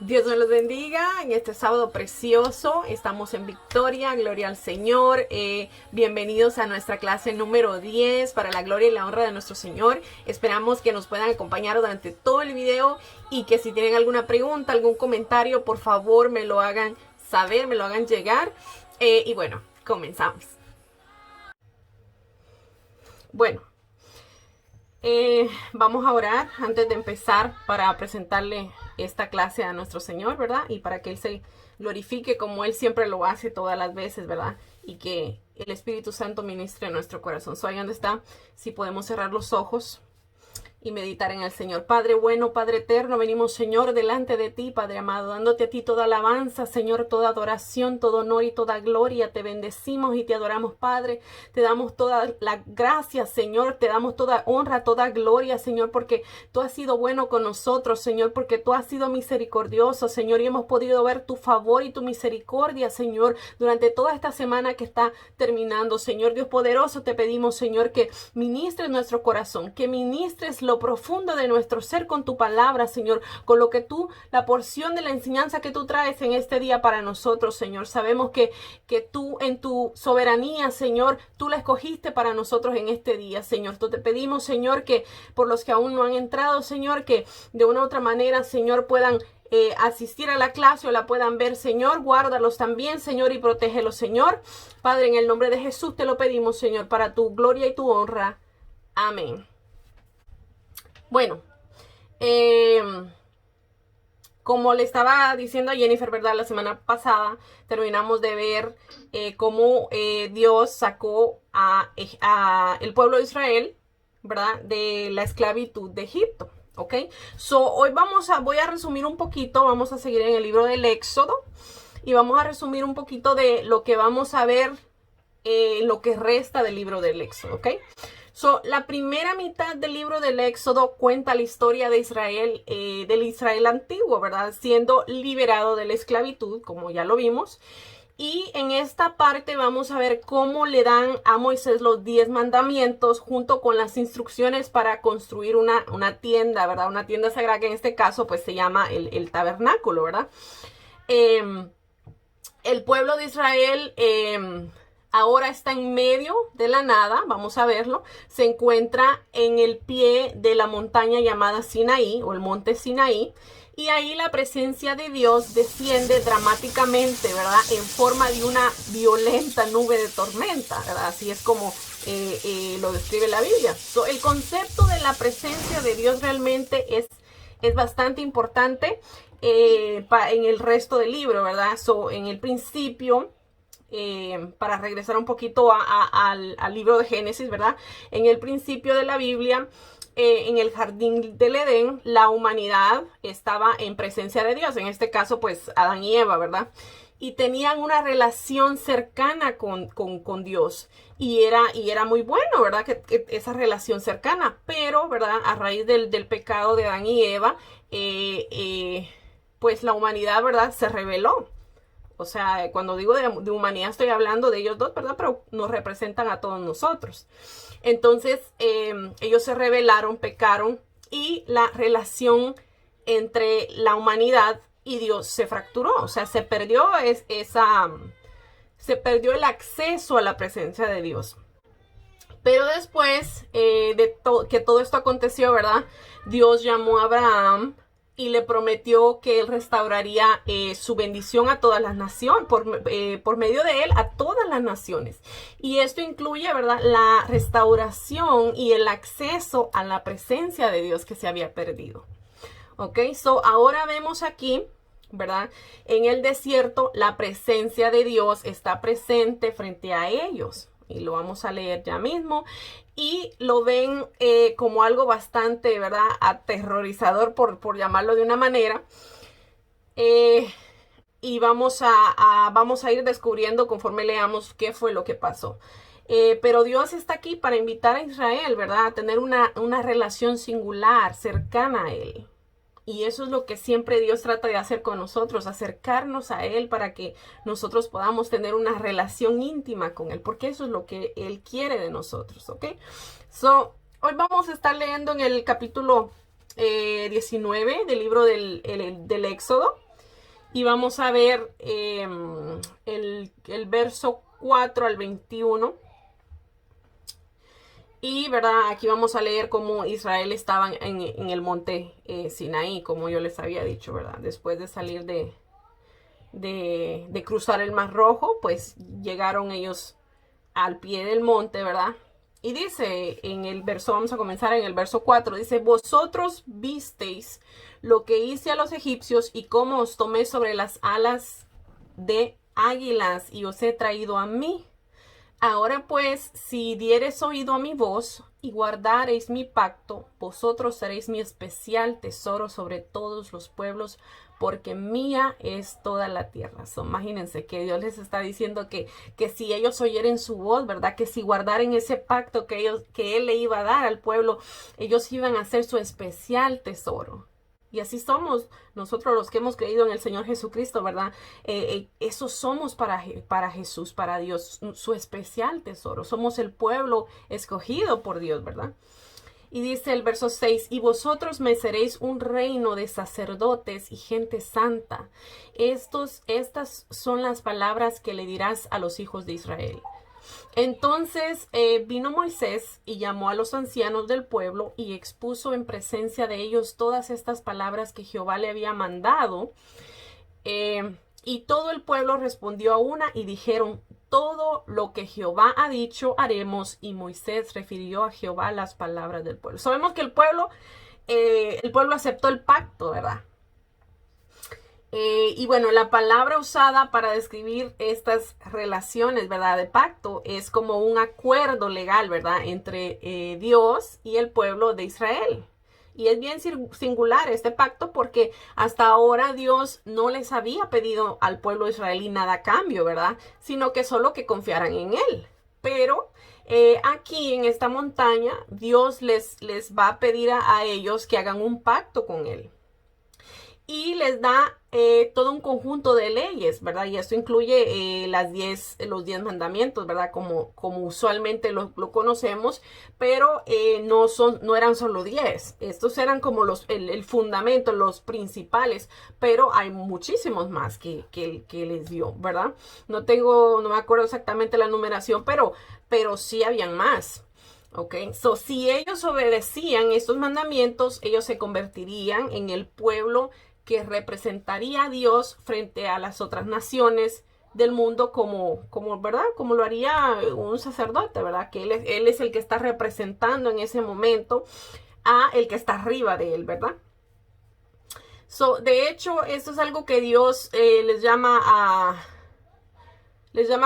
Dios nos los bendiga en este sábado precioso. Estamos en victoria, gloria al Señor. Bienvenidos a nuestra clase número 10 para la gloria y la honra de nuestro Señor. Esperamos que nos puedan acompañar durante todo el video y que si tienen alguna pregunta, algún comentario, por favor me lo hagan saber, me lo hagan llegar. Y bueno, comenzamos. Bueno. Vamos a orar antes de empezar para presentarle esta clase a nuestro Señor, ¿verdad? Y para que Él se glorifique como Él siempre lo hace todas las veces, ¿verdad? Y que el Espíritu Santo ministre en nuestro corazón. Ahí donde está, si podemos cerrar los ojos y meditar en el Señor. Padre bueno, Padre eterno, venimos, Señor, delante de ti, Padre amado, dándote a ti toda alabanza, Señor, toda adoración, todo honor y toda gloria. Te bendecimos y te adoramos, Padre. Te damos toda la gracia, Señor. Te damos toda honra, toda gloria, Señor, porque tú has sido bueno con nosotros, Señor, porque tú has sido misericordioso, Señor, y hemos podido ver tu favor y tu misericordia, Señor, durante toda esta semana que está terminando. Señor Dios poderoso, te pedimos, Señor, que ministres nuestro corazón, que ministres lo profundo de nuestro ser con tu palabra, Señor, con lo que tú, la porción de la enseñanza que tú traes en este día para nosotros, Señor. Sabemos que tú en tu soberanía, Señor, tú la escogiste para nosotros en este día, Señor. Tú te pedimos, Señor, que por los que aún no han entrado, Señor, que de una u otra manera, Señor, puedan asistir a la clase o la puedan ver, Señor. Guárdalos también, Señor, y protégelos, Señor. Padre, en el nombre de Jesús te lo pedimos, Señor, para tu gloria y tu honra. Amén. Bueno, como le estaba diciendo a Jennifer, ¿verdad? La semana pasada terminamos de ver cómo Dios sacó a el pueblo de Israel, ¿verdad? De la esclavitud de Egipto, ¿ok? Hoy voy a resumir un poquito, vamos a seguir en el libro del Éxodo y vamos a resumir un poquito de lo que vamos a ver en lo que resta del libro del Éxodo, ¿ok? La primera mitad del libro del Éxodo cuenta la historia de Israel, del Israel antiguo, ¿verdad? Siendo liberado de la esclavitud, como ya lo vimos. Y en esta parte vamos a ver cómo le dan a Moisés los 10 mandamientos junto con las instrucciones para construir una tienda, ¿verdad? Una tienda sagrada que en este caso pues se llama el tabernáculo, ¿verdad? El pueblo de Israel ahora está en medio de la nada, vamos a verlo. Se encuentra en el pie de la montaña llamada Sinaí o el monte Sinaí. Y ahí la presencia de Dios desciende dramáticamente, ¿verdad? En forma de una violenta nube de tormenta, ¿verdad? Así es como lo describe la Biblia. El concepto de la presencia de Dios realmente es bastante importante en el resto del libro, ¿verdad? En el principio, para regresar un poquito al libro de Génesis, ¿verdad? En el principio de la Biblia, en el jardín del Edén, la humanidad estaba en presencia de Dios, en este caso pues Adán y Eva, ¿verdad? Y tenían una relación cercana con Dios y era muy bueno, ¿verdad? Que esa relación cercana, pero, ¿verdad? A raíz del pecado de Adán y Eva, pues la humanidad, ¿verdad? Se rebeló. O sea, cuando digo de humanidad estoy hablando de ellos dos, ¿verdad? Pero nos representan a todos nosotros. Entonces, ellos se rebelaron, pecaron y la relación entre la humanidad y Dios se fracturó. O sea, se perdió el acceso a la presencia de Dios. Pero después que todo esto aconteció, ¿verdad? Dios llamó a Abraham y le prometió que él restauraría su bendición a todas las naciones, por medio de él a todas las naciones. Y esto incluye, ¿verdad?, la restauración y el acceso a la presencia de Dios que se había perdido. Ok, ahora vemos aquí, ¿verdad? En el desierto, la presencia de Dios está presente frente a ellos. Y lo vamos a leer ya mismo. Y lo ven como algo bastante, ¿verdad?, aterrorizador, por llamarlo de una manera. Y vamos a ir descubriendo conforme leamos qué fue lo que pasó. Pero Dios está aquí para invitar a Israel, ¿verdad?, a tener una relación singular, cercana a Él. Y eso es lo que siempre Dios trata de hacer con nosotros, acercarnos a Él para que nosotros podamos tener una relación íntima con Él, porque eso es lo que Él quiere de nosotros, ¿ok? Hoy vamos a estar leyendo en el capítulo 19 del libro del Éxodo. Y vamos a ver el verso 4 al 21. Y, ¿verdad? Aquí vamos a leer cómo Israel estaba en el monte Sinaí, como yo les había dicho, ¿verdad? Después de salir de cruzar el Mar Rojo, pues llegaron ellos al pie del monte, ¿verdad? Y dice en el verso, vamos a comenzar en el verso 4, dice, vosotros visteis lo que hice a los egipcios y cómo os tomé sobre las alas de águilas y os he traído a mí. Ahora pues, si diereis oído a mi voz y guardareis mi pacto, vosotros seréis mi especial tesoro sobre todos los pueblos, porque mía es toda la tierra. So, imagínense que Dios les está diciendo que si ellos oyeren su voz, ¿verdad? Que si guardaren ese pacto que Él le iba a dar al pueblo, ellos iban a ser su especial tesoro. Y así somos nosotros los que hemos creído en el Señor Jesucristo, ¿verdad? Eso somos para Jesús, para Dios, su especial tesoro. Somos el pueblo escogido por Dios, ¿verdad? Y dice el verso 6, y vosotros me seréis un reino de sacerdotes y gente santa. Estas son las palabras que le dirás a los hijos de Israel. Entonces vino Moisés y llamó a los ancianos del pueblo y expuso en presencia de ellos todas estas palabras que Jehová le había mandado. Y todo el pueblo respondió a una y dijeron, todo lo que Jehová ha dicho haremos. Y Moisés refirió a Jehová las palabras del pueblo. Sabemos que el pueblo aceptó el pacto, ¿verdad? Y bueno, la palabra usada para describir estas relaciones, ¿verdad? De pacto es como un acuerdo legal, ¿verdad? Entre Dios y el pueblo de Israel. Y es bien singular este pacto porque hasta ahora Dios no les había pedido al pueblo israelí nada a cambio, ¿verdad? Sino que solo que confiaran en Él. Pero aquí en esta montaña Dios les va a pedir a ellos que hagan un pacto con Él. Y les da todo un conjunto de leyes, ¿verdad? Y esto incluye los 10 mandamientos, ¿verdad? Como usualmente lo conocemos, pero no eran solo 10. Estos eran como el fundamento, los principales, pero hay muchísimos más que les dio, ¿verdad? No me acuerdo exactamente la numeración, pero sí habían más. Ok, so si ellos obedecían estos mandamientos, ellos se convertirían en el pueblo que representaría a Dios frente a las otras naciones del mundo ¿verdad? Como lo haría un sacerdote, ¿verdad? Que él es el que está representando en ese momento a el que está arriba de él, ¿verdad? So, de hecho, esto es algo que Dios les llama a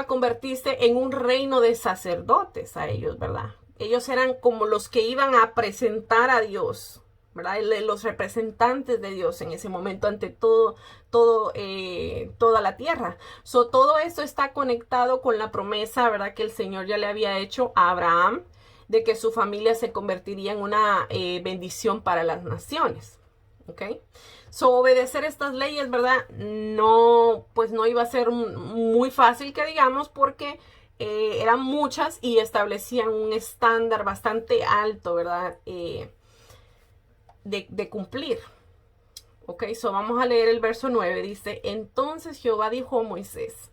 convertirse en un reino de sacerdotes a ellos, ¿verdad? Ellos eran como los que iban a presentar a Dios, ¿verdad? Los representantes de Dios en ese momento ante toda la tierra. So, todo esto está conectado con la promesa, ¿verdad? Que el Señor ya le había hecho a Abraham de que su familia se convertiría en una bendición para las naciones. ¿Ok? So, obedecer estas leyes, ¿verdad? Pues no iba a ser muy fácil que digamos porque eran muchas y establecían un estándar bastante alto, ¿verdad? De cumplir. Ok, so vamos a leer el verso 9. Dice, entonces Jehová dijo a Moisés,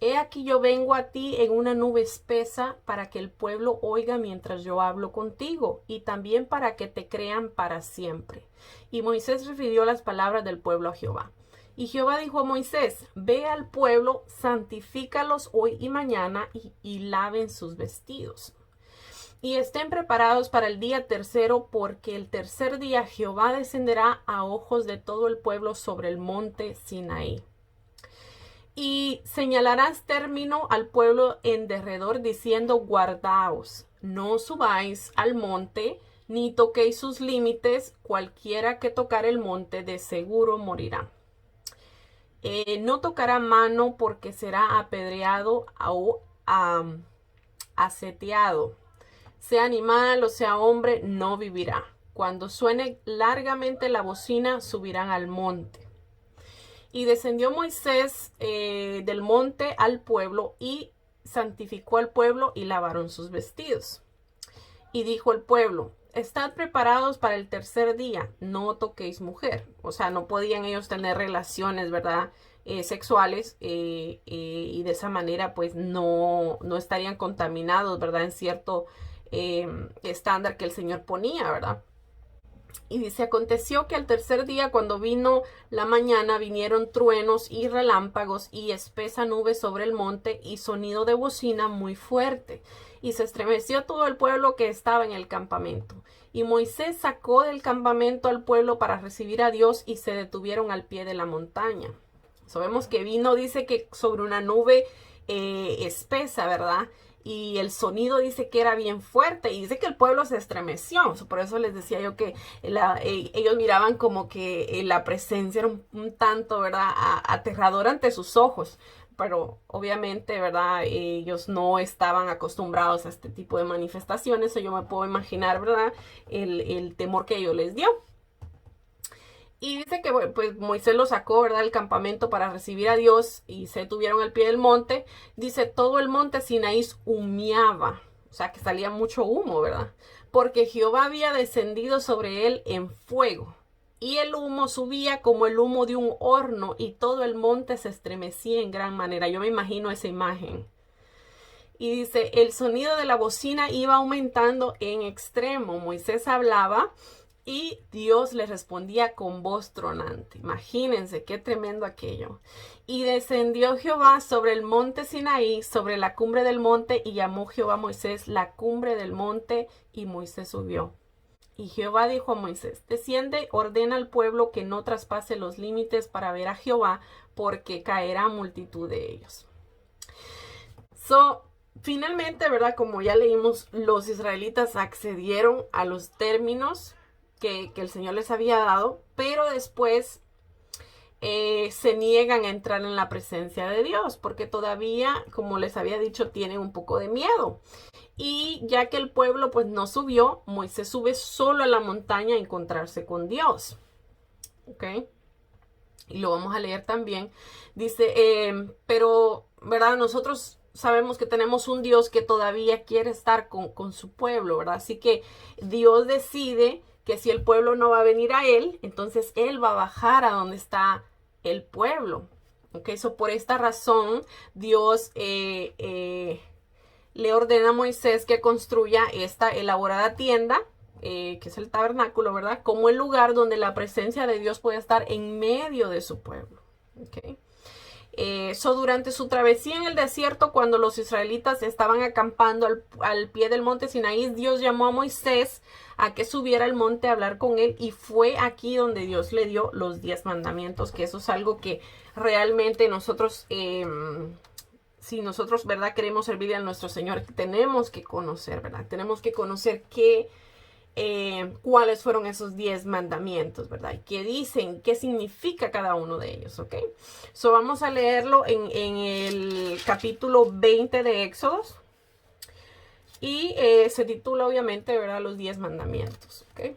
he aquí yo vengo a ti en una nube espesa para que el pueblo oiga mientras yo hablo contigo y también para que te crean para siempre. Y Moisés refirió las palabras del pueblo a Jehová. Y Jehová dijo a Moisés, ve al pueblo, santifícalos hoy y mañana y laven sus vestidos. Y estén preparados para el día tercero, porque el tercer día Jehová descenderá a ojos de todo el pueblo sobre el monte Sinaí. Y señalarás término al pueblo en derredor, diciendo, guardaos, no subáis al monte, ni toquéis sus límites, cualquiera que tocar el monte de seguro morirá. No tocará mano porque será apedreado o aseteado. Sea animal o sea hombre, no vivirá. Cuando suene largamente la bocina, subirán al monte. Y descendió Moisés del monte al pueblo y santificó al pueblo y lavaron sus vestidos. Y dijo el pueblo, estad preparados para el tercer día, no toquéis mujer. O sea, no podían ellos tener relaciones, ¿verdad? Sexuales y de esa manera pues no estarían contaminados, ¿verdad? En cierto estándar que el Señor ponía, ¿verdad? Y dice, aconteció que al tercer día, cuando vino la mañana, vinieron truenos y relámpagos y espesa nube sobre el monte y sonido de bocina muy fuerte. Y se estremeció todo el pueblo que estaba en el campamento. Y Moisés sacó del campamento al pueblo para recibir a Dios y se detuvieron al pie de la montaña. Sabemos que vino, dice que sobre una nube espesa, ¿verdad? Y el sonido dice que era bien fuerte y dice que el pueblo se estremeció. Por eso les decía yo que ellos miraban como que la presencia era un tanto, ¿verdad? Aterradora ante sus ojos. Pero obviamente, ¿verdad? Ellos no estaban acostumbrados a este tipo de manifestaciones. O yo me puedo imaginar, ¿verdad? El temor que ellos les dio. Y dice que pues Moisés lo sacó, ¿verdad?, del campamento para recibir a Dios y se tuvieron al pie del monte. Dice, todo el monte Sinaí humeaba, o sea, que salía mucho humo, ¿verdad? Porque Jehová había descendido sobre él en fuego. Y el humo subía como el humo de un horno y todo el monte se estremecía en gran manera. Yo me imagino esa imagen. Y dice, el sonido de la bocina iba aumentando en extremo. Moisés hablaba y Dios le respondía con voz tronante. Imagínense qué tremendo aquello. Y descendió Jehová sobre el monte Sinaí, sobre la cumbre del monte, y llamó Jehová a Moisés la cumbre del monte, y Moisés subió. Y Jehová dijo a Moisés, desciende, ordena al pueblo que no traspase los límites para ver a Jehová, porque caerá multitud de ellos. Finalmente, ¿verdad? Como ya leímos, los israelitas accedieron a los términos que el Señor les había dado, pero después se niegan a entrar en la presencia de Dios, porque todavía, como les había dicho, tienen un poco de miedo. Y ya que el pueblo pues no subió, Moisés sube solo a la montaña a encontrarse con Dios. ¿Ok? Y lo vamos a leer también. Dice, pero, ¿verdad? Nosotros sabemos que tenemos un Dios que todavía quiere estar con su pueblo, ¿verdad? Así que Dios decide que si el pueblo no va a venir a él, entonces él va a bajar a donde está el pueblo. ¿Ok? Por esta razón, Dios le ordena a Moisés que construya esta elaborada tienda, que es el tabernáculo, ¿verdad? Como el lugar donde la presencia de Dios puede estar en medio de su pueblo. ¿Ok? Durante su travesía en el desierto, cuando los israelitas estaban acampando al pie del monte Sinaí, Dios llamó a Moisés a que subiera al monte a hablar con él, y fue aquí donde Dios le dio los 10 mandamientos, que eso es algo que realmente nosotros, si nosotros, ¿verdad?, queremos servirle a nuestro Señor, tenemos que conocer, ¿verdad? Tenemos que conocer cuáles fueron esos 10 mandamientos, ¿verdad? Y qué dicen, qué significa cada uno de ellos, ¿ok? Vamos a leerlo en el capítulo 20 de Éxodos. Y se titula, obviamente, ¿verdad?, los 10 mandamientos, ¿ok?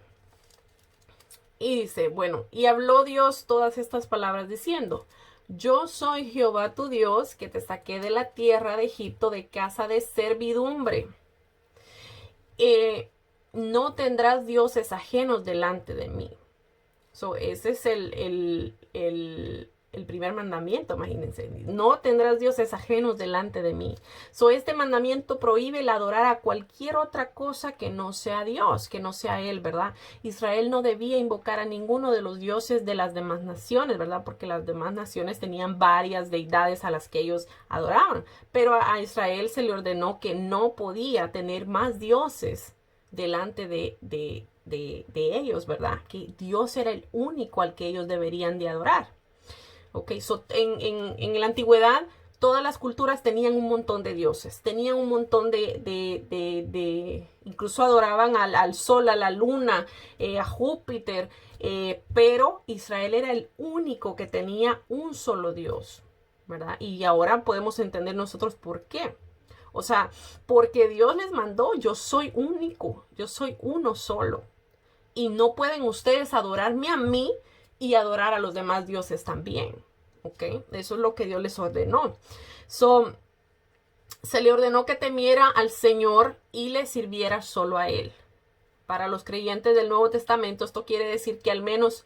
Y dice, bueno, y habló Dios todas estas palabras diciendo, yo soy Jehová tu Dios, que te saqué de la tierra de Egipto, de casa de servidumbre. No tendrás dioses ajenos delante de mí. Ese es el primer mandamiento, imagínense. No tendrás dioses ajenos delante de mí. Este mandamiento prohíbe el adorar a cualquier otra cosa que no sea Dios, que no sea Él, ¿verdad? Israel no debía invocar a ninguno de los dioses de las demás naciones, ¿verdad? Porque las demás naciones tenían varias deidades a las que ellos adoraban. Pero a Israel se le ordenó que no podía tener más dioses delante de ellos, ¿verdad? Que Dios era el único al que ellos deberían de adorar. Ok, en la antigüedad todas las culturas tenían un montón de dioses, tenían un montón incluso adoraban al sol, a la luna, a Júpiter, pero Israel era el único que tenía un solo Dios, ¿verdad? Y ahora podemos entender nosotros por qué. O sea, porque Dios les mandó, yo soy único, yo soy uno solo. Y no pueden ustedes adorarme a mí y adorar a los demás dioses también. ¿Ok? Eso es lo que Dios les ordenó. Se le ordenó que temiera al Señor y le sirviera solo a Él. Para los creyentes del Nuevo Testamento, esto quiere decir que al menos,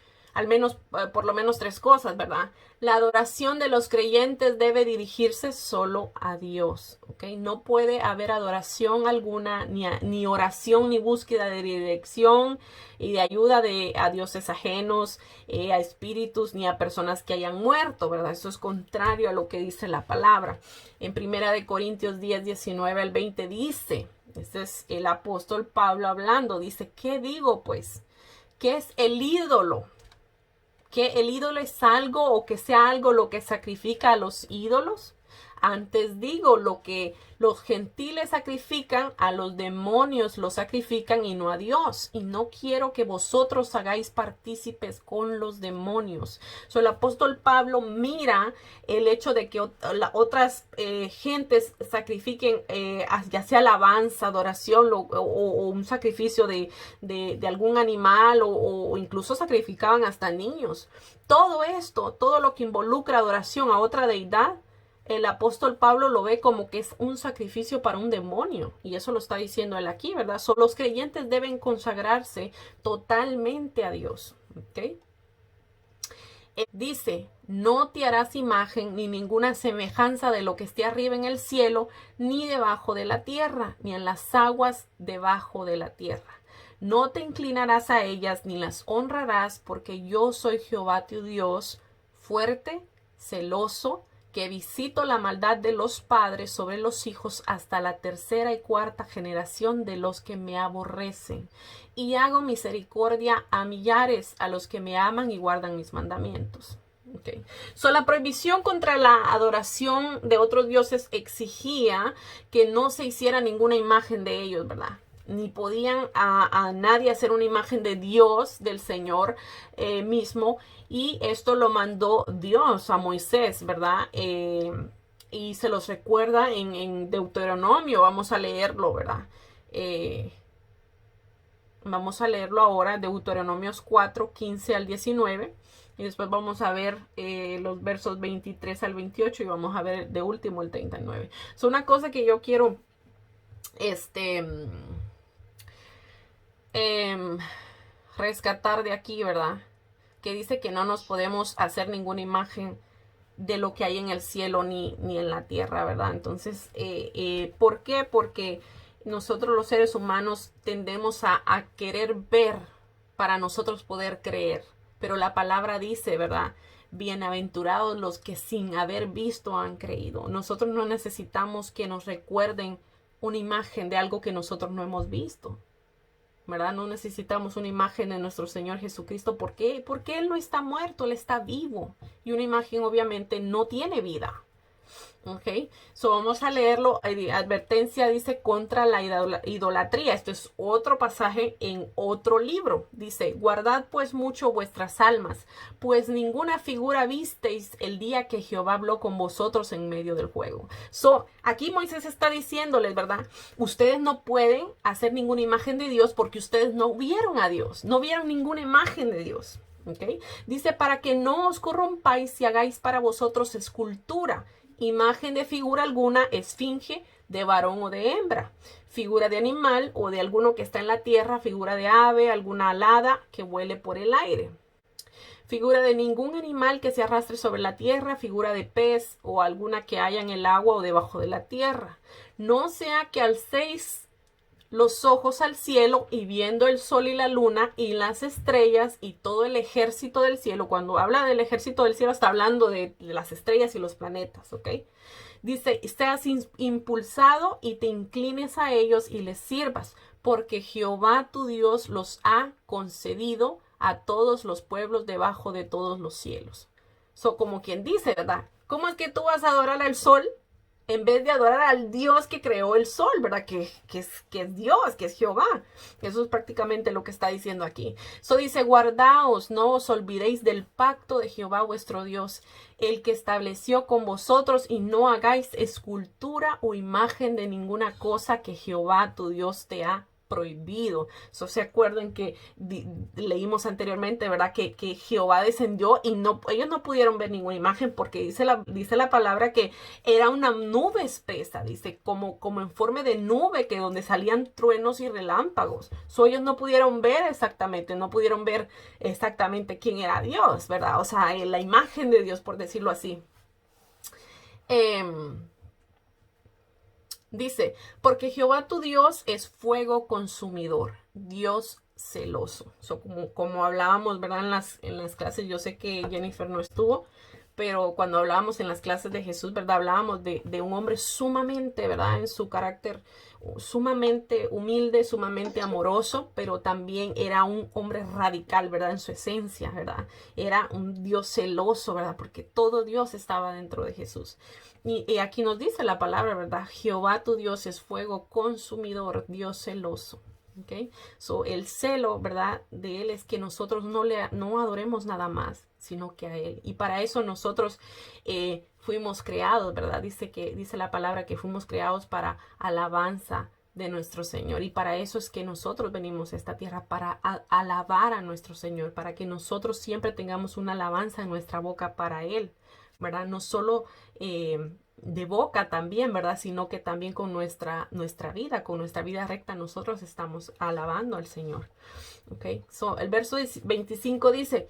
por lo menos 3 cosas, ¿verdad? La adoración de los creyentes debe dirigirse solo a Dios, ¿ok? No puede haber adoración alguna, ni oración, ni búsqueda de dirección y de ayuda a dioses ajenos, a espíritus, ni a personas que hayan muerto, ¿verdad? Eso es contrario a lo que dice la palabra. En 1 Corintios 10, 19 al 20 dice, este es el apóstol Pablo hablando, dice, ¿qué digo pues? ¿Qué es el ídolo? ¿Que el ídolo es algo o que sea algo lo que sacrifica a los ídolos? Antes digo, lo que los gentiles sacrifican, a los demonios lo sacrifican y no a Dios. Y no quiero que vosotros hagáis partícipes con los demonios. El apóstol Pablo mira el hecho de que otras gentes sacrifiquen ya sea alabanza, adoración o un sacrificio de algún animal o incluso sacrificaban hasta niños. Todo esto, todo lo que involucra adoración a otra deidad, el apóstol Pablo lo ve como que es un sacrificio para un demonio. Y eso lo está diciendo él aquí, ¿verdad? Los creyentes deben consagrarse totalmente a Dios. ¿Ok? Dice, no te harás imagen ni ninguna semejanza de lo que esté arriba en el cielo, ni debajo de la tierra, ni en las aguas debajo de la tierra. No te inclinarás a ellas, ni las honrarás, porque yo soy Jehová tu Dios, fuerte, celoso, que visito la maldad de los padres sobre los hijos hasta la 3ª y 4ª generación de los que me aborrecen. Y hago misericordia a millares, a los que me aman y guardan mis mandamientos. Okay. La prohibición contra la adoración de otros dioses exigía que no se hiciera ninguna imagen de ellos, ¿verdad? Ni podían a nadie hacer una imagen de Dios, del Señor mismo, y esto lo mandó Dios a Moisés, ¿verdad? Y se los recuerda en Deuteronomio. Vamos a leerlo, ¿verdad? Vamos a leerlo ahora, Deuteronomios 4, 15 al 19, y después vamos a ver los versos 23 al 28 y vamos a ver de último el 39. Una cosa que yo quiero rescatar de aquí, ¿verdad? Que dice que no nos podemos hacer ninguna imagen de lo que hay en el cielo ni en la tierra, ¿verdad? Entonces, ¿por qué? Porque nosotros los seres humanos tendemos a querer ver para nosotros poder creer. Pero la palabra dice, ¿verdad? Bienaventurados los que sin haber visto han creído. Nosotros no necesitamos que nos recuerden una imagen de algo que nosotros no hemos visto, ¿verdad? No necesitamos una imagen de nuestro Señor Jesucristo. ¿Por qué? Porque Él no está muerto, Él está vivo. Y una imagen obviamente no tiene vida. Ok, vamos a leerlo. Advertencia dice contra la idolatría. Esto es otro pasaje en otro libro. Dice, guardad pues mucho vuestras almas, pues ninguna figura visteis el día que Jehová habló con vosotros en medio del fuego. Aquí Moisés está diciéndoles, ¿verdad? Ustedes no pueden hacer ninguna imagen de Dios porque ustedes no vieron a Dios, no vieron ninguna imagen de Dios. ¿Okay? Dice, para que no os corrompáis y hagáis para vosotros escultura, imagen de figura alguna, esfinge de varón o de hembra, figura de animal o de alguno que está en la tierra, figura de ave, alguna alada que vuele por el aire, figura de ningún animal que se arrastre sobre la tierra, figura de pez o alguna que haya en el agua o debajo de la tierra. No sea que alcéis los ojos al cielo y viendo el sol y la luna y las estrellas y todo el ejército del cielo. Cuando habla del ejército del cielo está hablando de las estrellas y los planetas, ¿ok? Dice, seas impulsado y te inclines a ellos y les sirvas, porque Jehová tu Dios los ha concedido a todos los pueblos debajo de todos los cielos. Como quien dice, ¿verdad? ¿Cómo es que tú vas a adorar al sol en vez de adorar al Dios que creó el sol, ¿verdad? Que es Dios, que es Jehová. Eso es prácticamente lo que está diciendo aquí. Dice, guardaos, no os olvidéis del pacto de Jehová vuestro Dios, el que estableció con vosotros, y no hagáis escultura o imagen de ninguna cosa que Jehová tu Dios te ha prohibido. So, se acuerdan que leímos anteriormente, ¿verdad? Que Jehová descendió y ellos no pudieron ver ninguna imagen porque dice la palabra que era una nube espesa, dice, como en forma de nube, que donde salían truenos y relámpagos. So, ellos no pudieron ver exactamente quién era Dios, ¿verdad? O sea, la imagen de Dios, por decirlo así. Dice, porque Jehová tu Dios es fuego consumidor, Dios celoso. So, como hablábamos, ¿verdad? En las clases, yo sé que Jennifer no estuvo, pero cuando hablábamos en las clases de Jesús, ¿verdad? Hablábamos de un hombre sumamente, ¿verdad? En su carácter, sumamente humilde, sumamente amoroso, pero también era un hombre radical, ¿verdad? En su esencia, ¿verdad? Era un Dios celoso, ¿verdad? Porque todo Dios estaba dentro de Jesús. Y aquí nos dice la palabra, ¿verdad? Jehová tu Dios es fuego consumidor, Dios celoso. ¿Ok? So, el celo, ¿verdad? De Él es que nosotros no adoremos nada más, sino que a Él. Y para eso nosotros fuimos creados, ¿verdad? Dice la palabra que fuimos creados para alabanza de nuestro Señor. Y para eso es que nosotros venimos a esta tierra, para alabar a nuestro Señor, para que nosotros siempre tengamos una alabanza en nuestra boca para Él, ¿verdad? No solo de boca también, ¿verdad? Sino que también con nuestra vida recta, nosotros estamos alabando al Señor. ¿Ok? So, el verso 25 dice,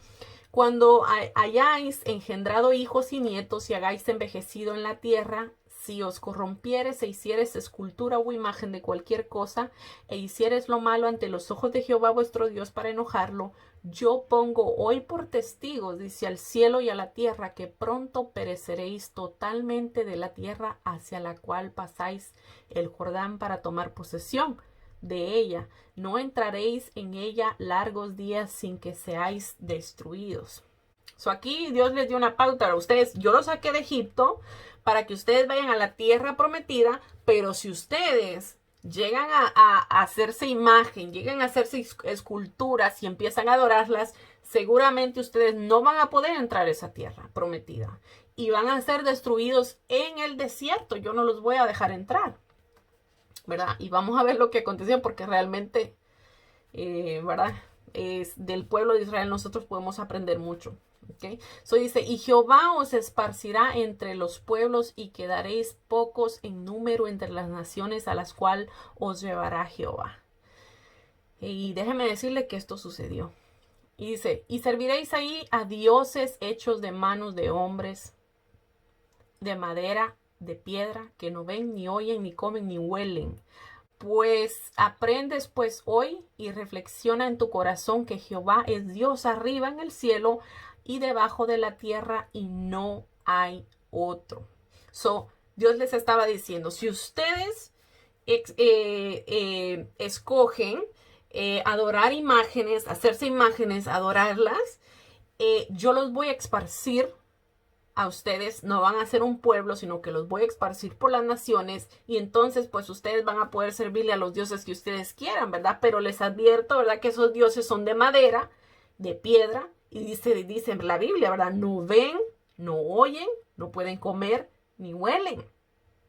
cuando hayáis engendrado hijos y nietos y hagáis envejecido en la tierra, si os corrompieres e hicieres escultura o imagen de cualquier cosa, e hicieres lo malo ante los ojos de Jehová vuestro Dios para enojarlo, yo pongo hoy por testigos, dice, al cielo y a la tierra, que pronto pereceréis totalmente de la tierra hacia la cual pasáis el Jordán para tomar posesión de ella. No entraréis en ella largos días sin que seáis destruidos. So, aquí Dios les dio una pauta a ustedes. Yo los saqué de Egipto para que ustedes vayan a la tierra prometida, pero si ustedes llegan a hacerse imagen, llegan a hacerse esculturas y empiezan a adorarlas, seguramente ustedes no van a poder entrar a esa tierra prometida y van a ser destruidos en el desierto. Yo no los voy a dejar entrar, ¿verdad? Y vamos a ver lo que aconteció, porque realmente, ¿verdad? Del pueblo de Israel nosotros podemos aprender mucho. Okay. So dice, y Jehová os esparcirá entre los pueblos y quedaréis pocos en número entre las naciones a las cuales os llevará Jehová. Y déjeme decirle que esto sucedió. Y dice, y serviréis ahí a dioses hechos de manos de hombres, de madera, de piedra, que no ven, ni oyen, ni comen, ni huelen. Pues aprendes pues hoy y reflexiona en tu corazón que Jehová es Dios arriba en el cielo y debajo de la tierra, y no hay otro. So, Dios les estaba diciendo, si ustedes escogen adorar imágenes, hacerse imágenes, adorarlas, yo los voy a esparcir a ustedes. No van a ser un pueblo, sino que los voy a esparcir por las naciones, y entonces pues ustedes van a poder servirle a los dioses que ustedes quieran, ¿verdad? Pero les advierto, ¿verdad? Que esos dioses son de madera, de piedra, y dice en la Biblia, ¿verdad? No ven, no oyen, no pueden comer, ni huelen.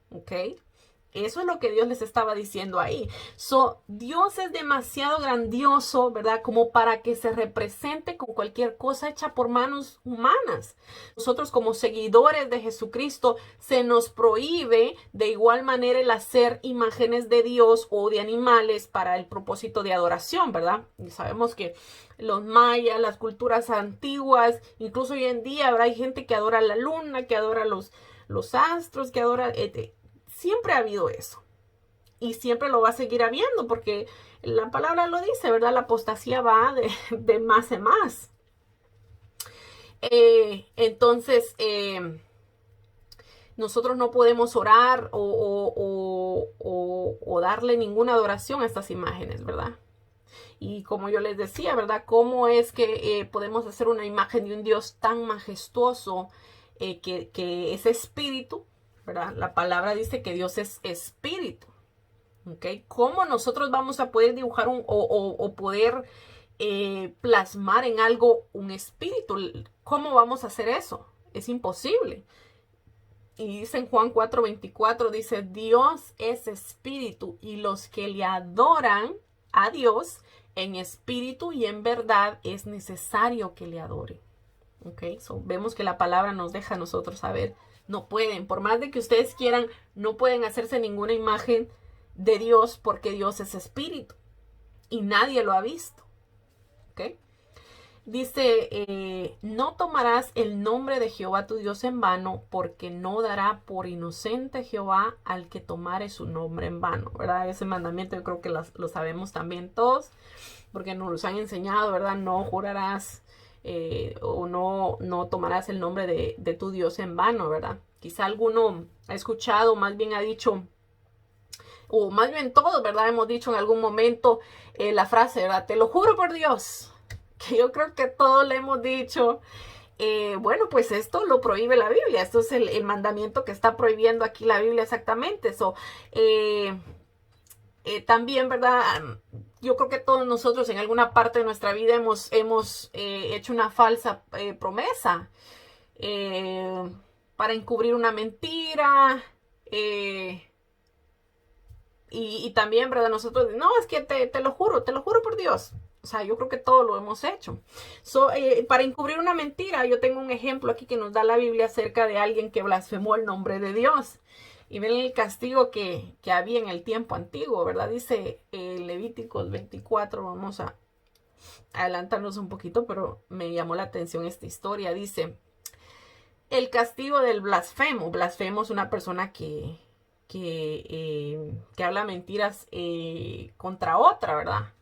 ¿Ok? Eso es lo que Dios les estaba diciendo ahí. So, Dios es demasiado grandioso, ¿verdad? Como para que se represente con cualquier cosa hecha por manos humanas. Nosotros, como seguidores de Jesucristo, se nos prohíbe de igual manera el hacer imágenes de Dios o de animales para el propósito de adoración, ¿verdad? Y sabemos que los mayas, las culturas antiguas, incluso hoy en día, ¿verdad? Hay gente que adora la luna, que adora los astros, que adora... Siempre ha habido eso. Y siempre lo va a seguir habiendo, porque la palabra lo dice, ¿verdad? La apostasía va de más en más. Entonces, nosotros no podemos orar o darle ninguna adoración a estas imágenes, ¿verdad? Y como yo les decía, ¿verdad? ¿Cómo es que podemos hacer una imagen de un Dios tan majestuoso que es espíritu? ¿Verdad? La palabra dice que Dios es espíritu. ¿Ok? ¿Cómo nosotros vamos a poder dibujar o poder plasmar en algo un espíritu? ¿Cómo vamos a hacer eso? Es imposible. Y dice en Juan 4:24, dice, Dios es espíritu y los que le adoran a Dios en espíritu y en verdad es necesario que le adoren. Okay, so vemos que la palabra nos deja a nosotros saber, no pueden, por más de que ustedes quieran, no pueden hacerse ninguna imagen de Dios porque Dios es espíritu y nadie lo ha visto. Okay. Dice, no tomarás el nombre de Jehová tu Dios en vano, porque no dará por inocente Jehová al que tomare su nombre en vano, ¿verdad? Ese mandamiento yo creo que lo sabemos también todos, porque nos los han enseñado, ¿verdad? No jurarás o no tomarás el nombre de tu Dios en vano, ¿verdad? Quizá alguno ha escuchado, más bien ha dicho, o más bien todos, ¿verdad? Hemos dicho en algún momento la frase, ¿verdad? Te lo juro por Dios, que yo creo que todos le hemos dicho. Bueno, pues esto lo prohíbe la Biblia, esto es el mandamiento que está prohibiendo aquí la Biblia exactamente. También, ¿verdad? Yo creo que todos nosotros en alguna parte de nuestra vida hemos hecho una falsa promesa para encubrir una mentira. Y también, ¿verdad? Nosotros, no, es que te lo juro por Dios. O sea, yo creo que todo lo hemos hecho. Para encubrir una mentira, yo tengo un ejemplo aquí que nos da la Biblia acerca de alguien que blasfemó el nombre de Dios. Y ven el castigo que había en el tiempo antiguo, ¿verdad? Dice Levíticos 24, vamos a adelantarnos un poquito, pero me llamó la atención esta historia. Dice, el castigo del blasfemo. Blasfemo es una persona que habla mentiras contra otra, ¿verdad?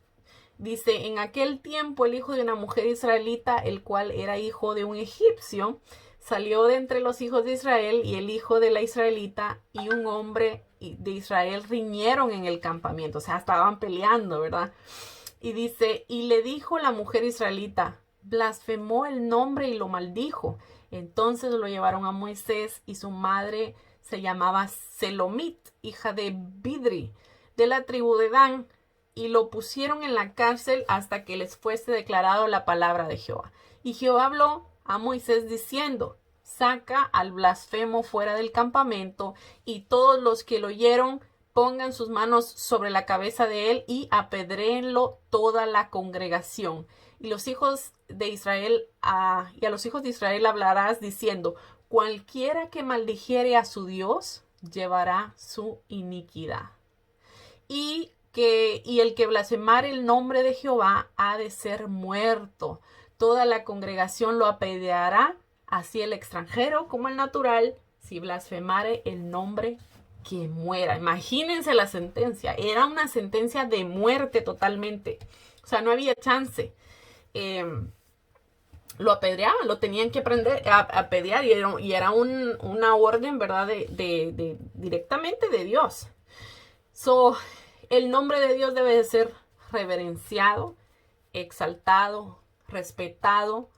Dice, en aquel tiempo el hijo de una mujer israelita, el cual era hijo de un egipcio, salió de entre los hijos de Israel, y el hijo de la israelita y un hombre de Israel riñeron en el campamento, o sea, estaban peleando, ¿verdad? Y dice, y le dijo la mujer israelita, blasfemó el nombre y lo maldijo. Entonces lo llevaron a Moisés, y su madre se llamaba Selomit, hija de Bidri, de la tribu de Dan, y lo pusieron en la cárcel hasta que les fuese declarado la palabra de Jehová. Y Jehová habló a Moisés diciendo, saca al blasfemo fuera del campamento, y todos los que lo oyeron pongan sus manos sobre la cabeza de él y apedréenlo toda la congregación. Y los hijos de Israel, y a los hijos de Israel hablarás diciendo, cualquiera que maldijere a su Dios llevará su iniquidad. Y el que blasfemare el nombre de Jehová ha de ser muerto. Toda la congregación lo apedreará, así el extranjero como el natural, si blasfemare el nombre, que muera. Imagínense la sentencia. Era una sentencia de muerte totalmente. O sea, no había chance. Lo apedreaban, lo tenían que aprender a apedrear, y era una orden, ¿verdad? Directamente de Dios. El nombre de Dios debe de ser reverenciado, exaltado, respetado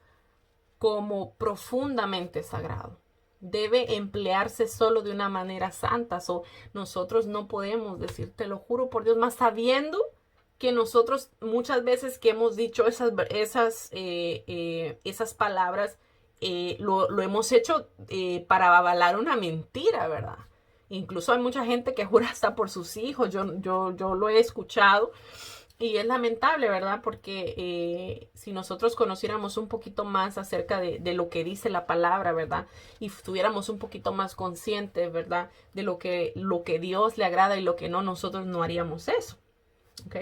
como profundamente sagrado. Debe emplearse solo de una manera santa. Nosotros no podemos decir, te lo juro por Dios, más sabiendo que nosotros muchas veces que hemos dicho esas palabras, lo hemos hecho para avalar una mentira, ¿verdad? Incluso hay mucha gente que jura hasta por sus hijos. Yo lo he escuchado. Y es lamentable, ¿verdad? Porque si nosotros conociéramos un poquito más acerca de lo que dice la palabra, ¿verdad? Y estuviéramos un poquito más conscientes, ¿verdad? De lo que Dios le agrada y lo que no, nosotros no haríamos eso. ¿Ok?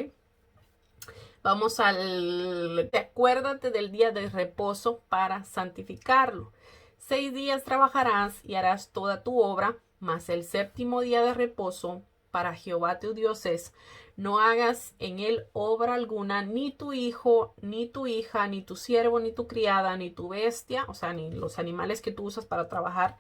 Vamos acuérdate del día de reposo para santificarlo. 6 días trabajarás y harás toda tu obra, mas el séptimo día de reposo para Jehová tu Dios es. No hagas en él obra alguna, ni tu hijo, ni tu hija, ni tu siervo, ni tu criada, ni tu bestia, o sea, ni los animales que tú usas para trabajar,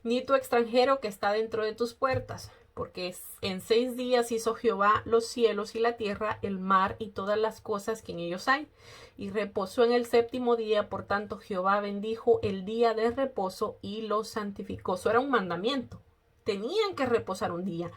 ni tu extranjero que está dentro de tus puertas. Porque en 6 días hizo Jehová los cielos y la tierra, el mar y todas las cosas que en ellos hay. Y reposó en el séptimo día, por tanto Jehová bendijo el día de reposo y lo santificó. Eso era un mandamiento. Tenían que reposar un día.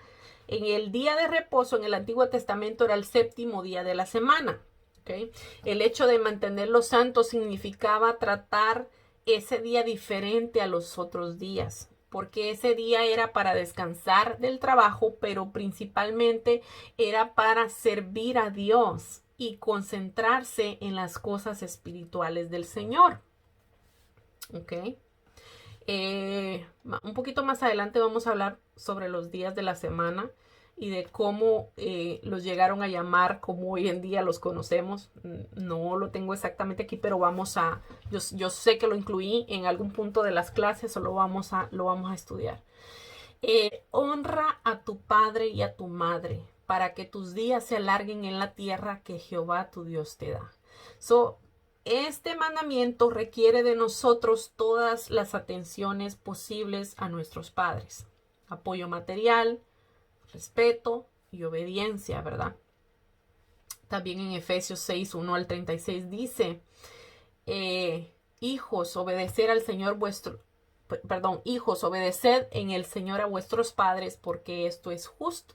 En el día de reposo en el Antiguo Testamento era el séptimo día de la semana. ¿Okay? El hecho de mantenerlo santo significaba tratar ese día diferente a los otros días. porque ese día era para descansar del trabajo, pero principalmente era para servir a Dios y concentrarse en las cosas espirituales del Señor. ¿Ok? Un poquito más adelante vamos a hablar sobre los días de la semana y de cómo los llegaron a llamar como hoy en día los conocemos. No lo tengo exactamente aquí, pero yo sé que lo incluí en algún punto de las clases o lo vamos a estudiar. Honra a tu padre y a tu madre para que tus días se alarguen en la tierra que Jehová tu Dios te da. Este mandamiento requiere de nosotros todas las atenciones posibles a nuestros padres. Apoyo material, respeto y obediencia, ¿verdad? También en Efesios 6, 1 al 36 dice, hijos, obedeced en el Señor a vuestros padres, porque esto es justo.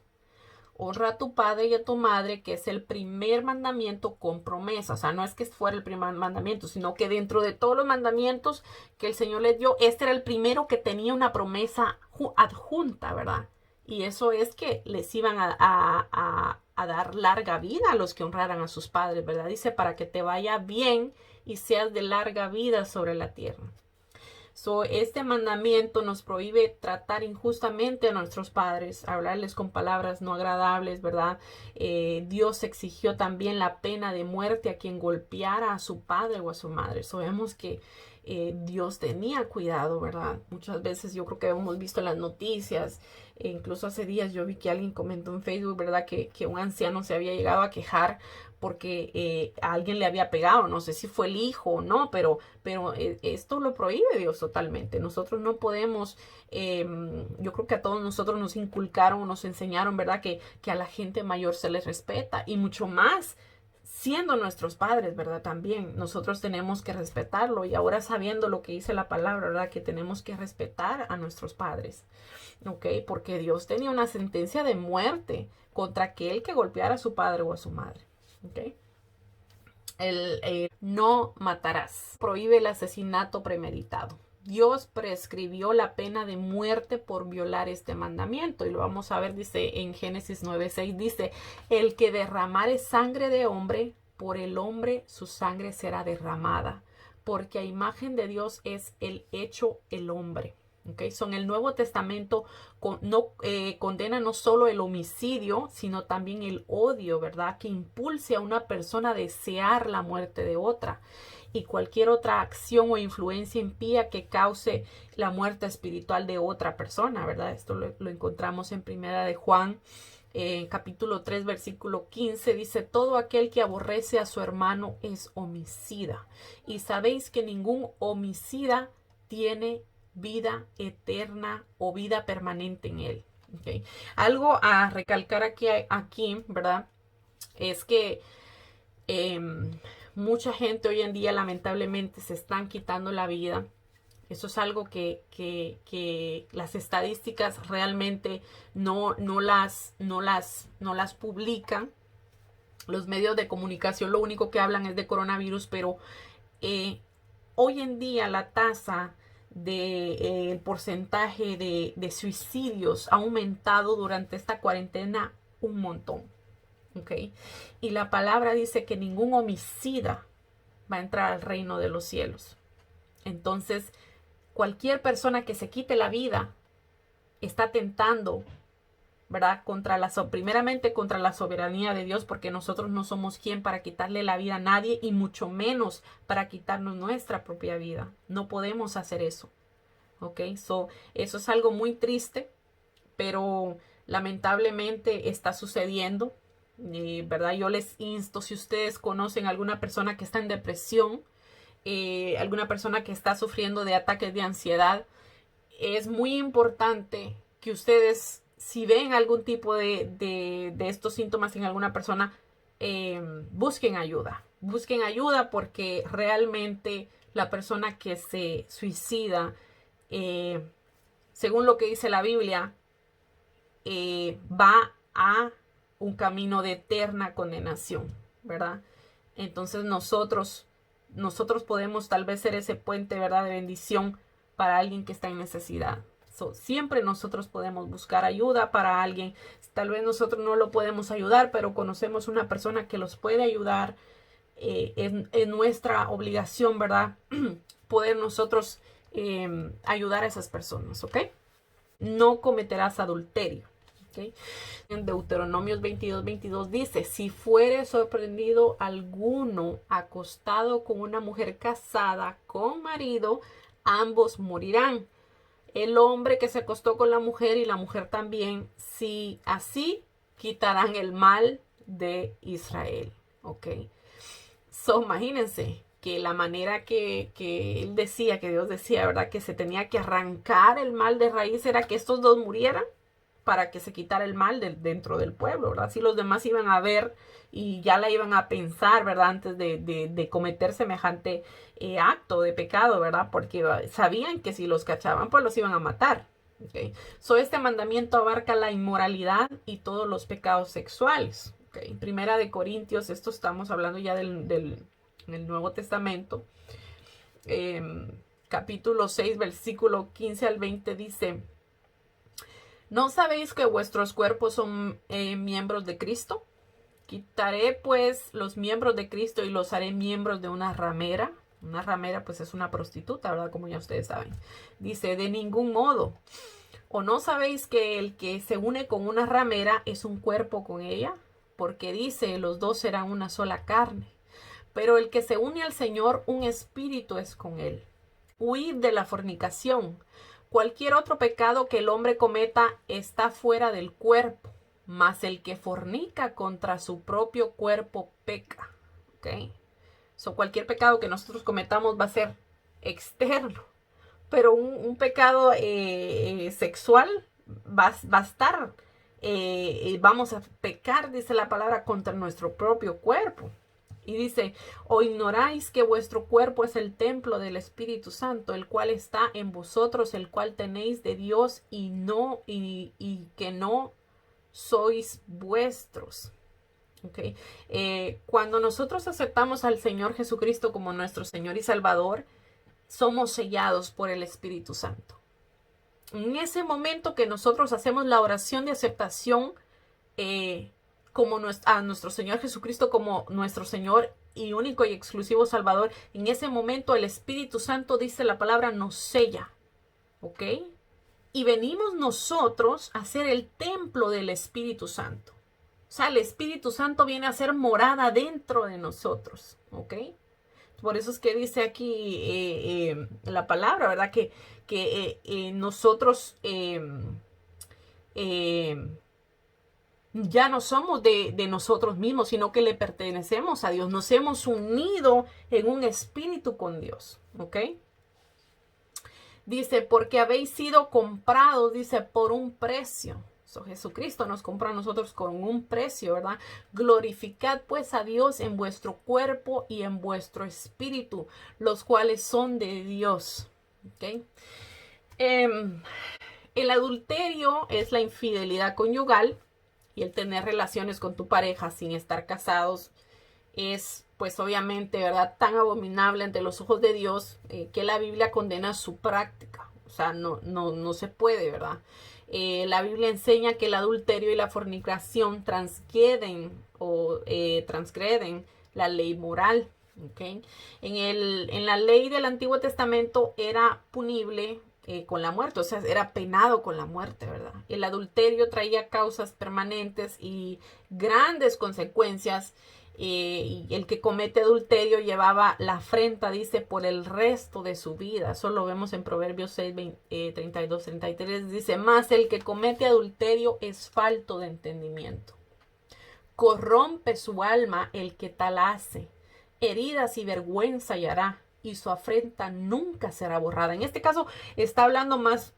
Honra a tu padre y a tu madre, que es el primer mandamiento con promesa. O sea, no es que fuera el primer mandamiento, sino que dentro de todos los mandamientos que el Señor les dio, este era el primero que tenía una promesa adjunta, ¿verdad? Y eso es que les iban a dar larga vida a los que honraran a sus padres, ¿verdad? Dice, para que te vaya bien y seas de larga vida sobre la tierra. Este mandamiento nos prohíbe tratar injustamente a nuestros padres, hablarles con palabras no agradables, ¿verdad? Dios exigió también la pena de muerte a quien golpeara a su padre o a su madre. Vemos que Dios tenía cuidado, ¿verdad? Muchas veces yo creo que hemos visto en las noticias, incluso hace días yo vi que alguien comentó en Facebook, ¿verdad? Que un anciano se había llegado a quejar porque a alguien le había pegado, no sé si fue el hijo o no, pero esto lo prohíbe Dios totalmente. Nosotros no podemos, yo creo que a todos nosotros nos inculcaron, nos enseñaron, ¿verdad? Que a la gente mayor se les respeta y mucho más siendo nuestros padres, ¿verdad? También nosotros tenemos que respetarlo y ahora sabiendo lo que dice la palabra, ¿verdad? Que tenemos que respetar a nuestros padres, ¿ok? Porque Dios tenía una sentencia de muerte contra aquel que golpeara a su padre o a su madre. Okay. No matarás. Prohíbe el asesinato premeditado. Dios prescribió la pena de muerte por violar este mandamiento. Y lo vamos a ver, dice en Génesis 9:6, dice, el que derramare sangre de hombre, por el hombre su sangre será derramada, porque a imagen de Dios es el hecho el hombre. Okay. En el Nuevo Testamento condena no solo el homicidio, sino también el odio, ¿verdad? Que impulse a una persona a desear la muerte de otra y cualquier otra acción o influencia impía que cause la muerte espiritual de otra persona, ¿verdad? Esto lo encontramos en Primera de Juan, capítulo 3, versículo 15, dice, todo aquel que aborrece a su hermano es homicida. Y sabéis que ningún homicida tiene vida eterna o vida permanente en él. Okay. Algo a recalcar aquí, ¿verdad? Es que mucha gente hoy en día lamentablemente se están quitando la vida. Eso es algo que las estadísticas realmente no las publican. Los medios de comunicación lo único que hablan es de coronavirus, pero hoy en día la tasa el porcentaje de suicidios ha aumentado durante esta cuarentena un montón. ¿Okay? Y la palabra dice que ningún homicida va a entrar al reino de los cielos. Entonces, cualquier persona que se quite la vida está atentando, ¿verdad? Primeramente contra la soberanía de Dios, porque nosotros no somos quien para quitarle la vida a nadie y mucho menos para quitarnos nuestra propia vida. No podemos hacer eso. ¿Ok? Eso es algo muy triste, pero lamentablemente está sucediendo. ¿Verdad? Yo les insto, si ustedes conocen a alguna persona que está en depresión, alguna persona que está sufriendo de ataques de ansiedad, es muy importante que ustedes, si ven algún tipo de estos síntomas en alguna persona, busquen ayuda. Busquen ayuda porque realmente la persona que se suicida, según lo que dice la Biblia, va a un camino de eterna condenación, ¿verdad? Entonces nosotros podemos tal vez ser ese puente, ¿verdad?, de bendición para alguien que está en necesidad. Siempre nosotros podemos buscar ayuda para alguien. Tal vez nosotros no lo podemos ayudar, pero conocemos una persona que los puede ayudar. Es nuestra obligación, ¿verdad? Poder nosotros ayudar a esas personas, ¿ok? No cometerás adulterio. ¿Okay? En Deuteronomios 22:22 dice: si fuere sorprendido alguno acostado con una mujer casada con marido, ambos morirán. El hombre que se acostó con la mujer y la mujer también, si así quitarán el mal de Israel. ¿Ok? Imagínense que la manera que él decía, que Dios decía, ¿verdad? Que se tenía que arrancar el mal de raíz era que estos dos murieran para que se quitara el mal dentro del pueblo, ¿verdad? Si los demás iban a ver y ya la iban a pensar, ¿verdad? Antes de cometer semejante acto de pecado, ¿verdad? Porque sabían que si los cachaban, pues los iban a matar. ¿Okay? Este mandamiento abarca la inmoralidad y todos los pecados sexuales. ¿Okay? Primera de Corintios, esto estamos hablando ya del Nuevo Testamento. Capítulo 6, versículo 15 al 20 dice: ¿no sabéis que vuestros cuerpos son miembros de Cristo? Quitaré pues los miembros de Cristo y los haré miembros de una ramera. Una ramera pues es una prostituta, ¿verdad? Como ya ustedes saben. Dice: de ningún modo. ¿O no sabéis que el que se une con una ramera es un cuerpo con ella? Porque dice: los dos serán una sola carne. Pero el que se une al Señor, un espíritu es con él. Huid de la fornicación. Cualquier otro pecado que el hombre cometa está fuera del cuerpo, mas el que fornica contra su propio cuerpo peca. ¿Ok? Cualquier pecado que nosotros cometamos va a ser externo, pero un pecado sexual va a estar, vamos a pecar, dice la palabra, contra nuestro propio cuerpo. Y dice: ¿o ignoráis que vuestro cuerpo es el templo del Espíritu Santo, el cual está en vosotros, el cual tenéis de Dios y que no sois vuestros? ¿Okay? Cuando nosotros aceptamos al Señor Jesucristo como nuestro Señor y Salvador, somos sellados por el Espíritu Santo. En ese momento que nosotros hacemos la oración de aceptación, como a nuestro Señor Jesucristo como nuestro Señor y único y exclusivo Salvador, en ese momento el Espíritu Santo, dice la palabra, nos sella. ¿Ok? Y venimos nosotros a ser el templo del Espíritu Santo. O sea, el Espíritu Santo viene a ser morada dentro de nosotros. ¿Ok? Por eso es que dice aquí la palabra, ¿verdad? Que nosotros ya no somos de nosotros mismos, sino que le pertenecemos a Dios. Nos hemos unido en un espíritu con Dios. ¿Ok? Dice: porque habéis sido comprados, dice, por un precio. Jesucristo nos compró a nosotros con un precio, ¿verdad? Glorificad pues a Dios en vuestro cuerpo y en vuestro espíritu, los cuales son de Dios. ¿Ok? El adulterio es la infidelidad conyugal. Y el tener relaciones con tu pareja sin estar casados es, pues obviamente, ¿verdad?, tan abominable ante los ojos de Dios que la Biblia condena su práctica. O sea, no se puede, ¿verdad? La Biblia enseña que el adulterio y la fornicación transgreden la ley moral. ¿Okay? En la ley del Antiguo Testamento era punible con la muerte, o sea, era penado con la muerte, ¿verdad? El adulterio traía causas permanentes y grandes consecuencias, y el que comete adulterio llevaba la afrenta, dice, por el resto de su vida. Eso lo vemos en Proverbios 6, 32, 33, dice: más el que comete adulterio es falto de entendimiento. Corrompe su alma el que tal hace, heridas y vergüenza hallará, y su afrenta nunca será borrada. En este caso está hablando más,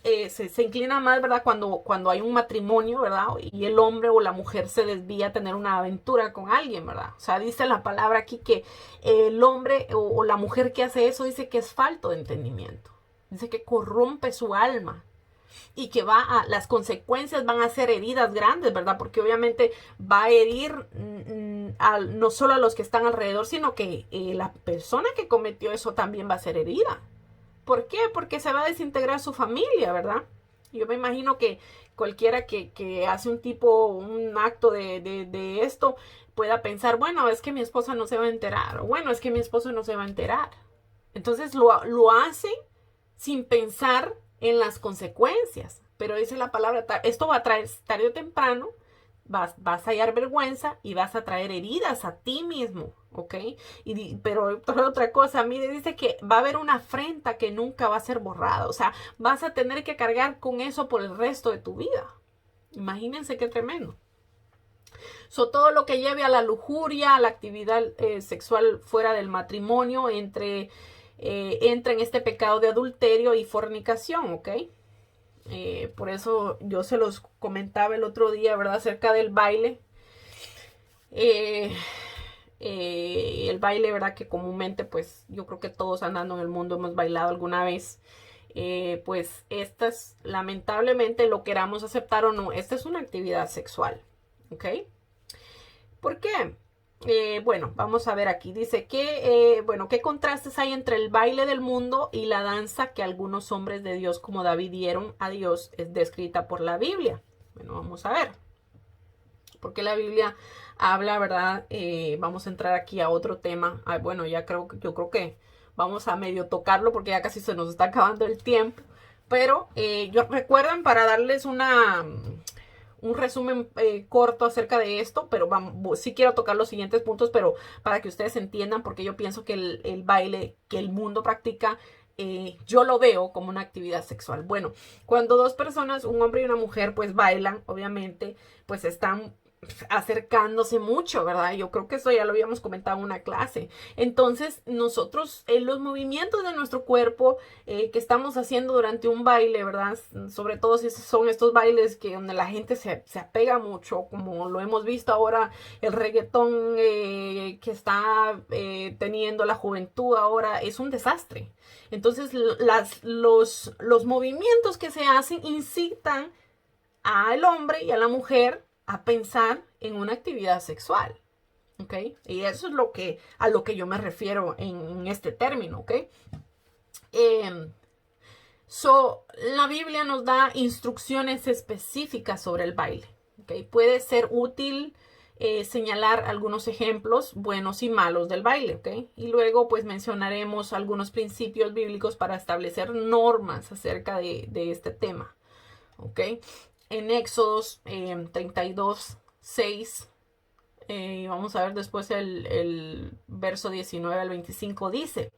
se inclina más, ¿verdad? Cuando hay un matrimonio, ¿verdad? Y el hombre o la mujer se desvía a tener una aventura con alguien, ¿verdad? O sea, dice la palabra aquí que el hombre o la mujer que hace eso, dice que es falto de entendimiento. Dice que corrompe su alma. Y que las consecuencias van a ser heridas grandes, ¿verdad? Porque obviamente va a herir no solo a los que están alrededor, sino que la persona que cometió eso también va a ser herida. ¿Por qué? Porque se va a desintegrar su familia, ¿verdad? Yo me imagino que cualquiera que hace un acto de esto, pueda pensar, bueno, es que mi esposa no se va a enterar, o bueno, es que mi esposo no se va a enterar. Entonces lo hace sin pensar en las consecuencias. Pero dice la palabra, esto va a traer tarde o temprano, vas a hallar vergüenza y vas a traer heridas a ti mismo, ¿ok? Pero otra cosa, mire, dice que va a haber una afrenta que nunca va a ser borrada. O sea, vas a tener que cargar con eso por el resto de tu vida. Imagínense qué tremendo. Todo lo que lleve a la lujuria, a la actividad sexual fuera del matrimonio, entra en este pecado de adulterio y fornicación, ¿ok? Por eso yo se los comentaba el otro día, ¿verdad? Acerca del baile. El baile, ¿verdad? Que comúnmente, pues, yo creo que todos andando en el mundo hemos bailado alguna vez. Pues, estas, lamentablemente, lo queramos aceptar o no, esta es una actividad sexual, ¿ok? ¿Por qué? Bueno, vamos a ver aquí. Dice que, bueno, ¿qué contrastes hay entre el baile del mundo y la danza que algunos hombres de Dios como David dieron a Dios? Es descrita por la Biblia. Bueno, vamos a ver. Porque la Biblia habla, ¿verdad? Vamos a entrar aquí a otro tema. Bueno, yo creo que vamos a medio tocarlo porque ya casi se nos está acabando el tiempo. Pero recuerdan, para darles un resumen corto acerca de esto, pero sí quiero tocar los siguientes puntos, pero para que ustedes entiendan, porque yo pienso que el baile que el mundo practica, yo lo veo como una actividad sexual. Bueno, cuando dos personas, un hombre y una mujer, pues bailan, obviamente, pues están acercándose mucho, ¿verdad? Yo creo que eso ya lo habíamos comentado en una clase. Entonces, nosotros, en los movimientos de nuestro cuerpo que estamos haciendo durante un baile, ¿verdad? Sobre todo si son estos bailes donde la gente se apega mucho, como lo hemos visto ahora, el reggaetón que está teniendo la juventud ahora, es un desastre. Entonces, los movimientos que se hacen incitan al hombre y a la mujer a pensar en una actividad sexual, ¿ok? Y eso es a lo que yo me refiero en este término, ¿ok? La Biblia nos da instrucciones específicas sobre el baile, ¿ok? Puede ser útil señalar algunos ejemplos buenos y malos del baile, ¿ok? Y luego pues mencionaremos algunos principios bíblicos para establecer normas acerca de este tema, ¿ok? En Éxodos 32, 6, vamos a ver después el verso 19 al 25, dice,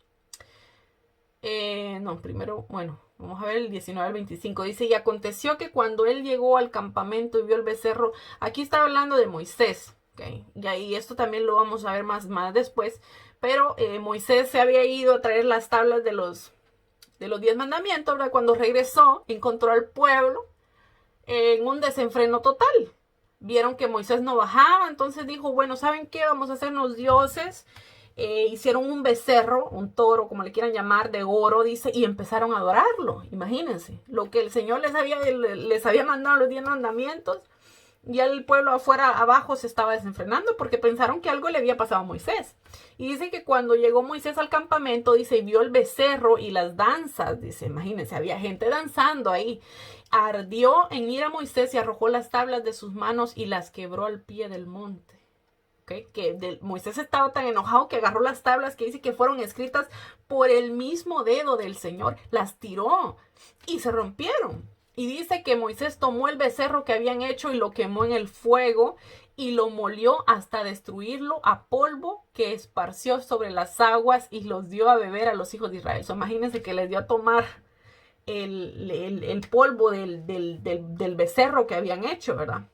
primero, bueno, vamos a ver el 19 al 25, dice, y aconteció que cuando él llegó al campamento y vio el becerro, aquí está hablando de Moisés, ¿okay? Y esto también lo vamos a ver más después, pero Moisés se había ido a traer las tablas de los 10 mandamientos, ¿verdad? Cuando regresó, encontró al pueblo en un desenfreno total. Vieron que Moisés no bajaba, entonces dijo, bueno, ¿saben qué? Vamos a hacernos dioses. Hicieron un becerro, un toro, como le quieran llamar, de oro, dice, y empezaron a adorarlo. Imagínense, lo que el Señor les había mandado los 10 mandamientos, ya el pueblo abajo se estaba desenfrenando porque pensaron que algo le había pasado a Moisés. Y dice que cuando llegó Moisés al campamento, dice, y vio el becerro y las danzas, dice, imagínense, había gente danzando ahí. Ardió en ira a Moisés y arrojó las tablas de sus manos y las quebró al pie del monte. ¿Okay? Moisés estaba tan enojado que agarró las tablas que dice que fueron escritas por el mismo dedo del Señor, las tiró y se rompieron. Y dice que Moisés tomó el becerro que habían hecho y lo quemó en el fuego y lo molió hasta destruirlo a polvo que esparció sobre las aguas y los dio a beber a los hijos de Israel. Imagínense que les dio a tomar el polvo del becerro que habían hecho, ¿verdad?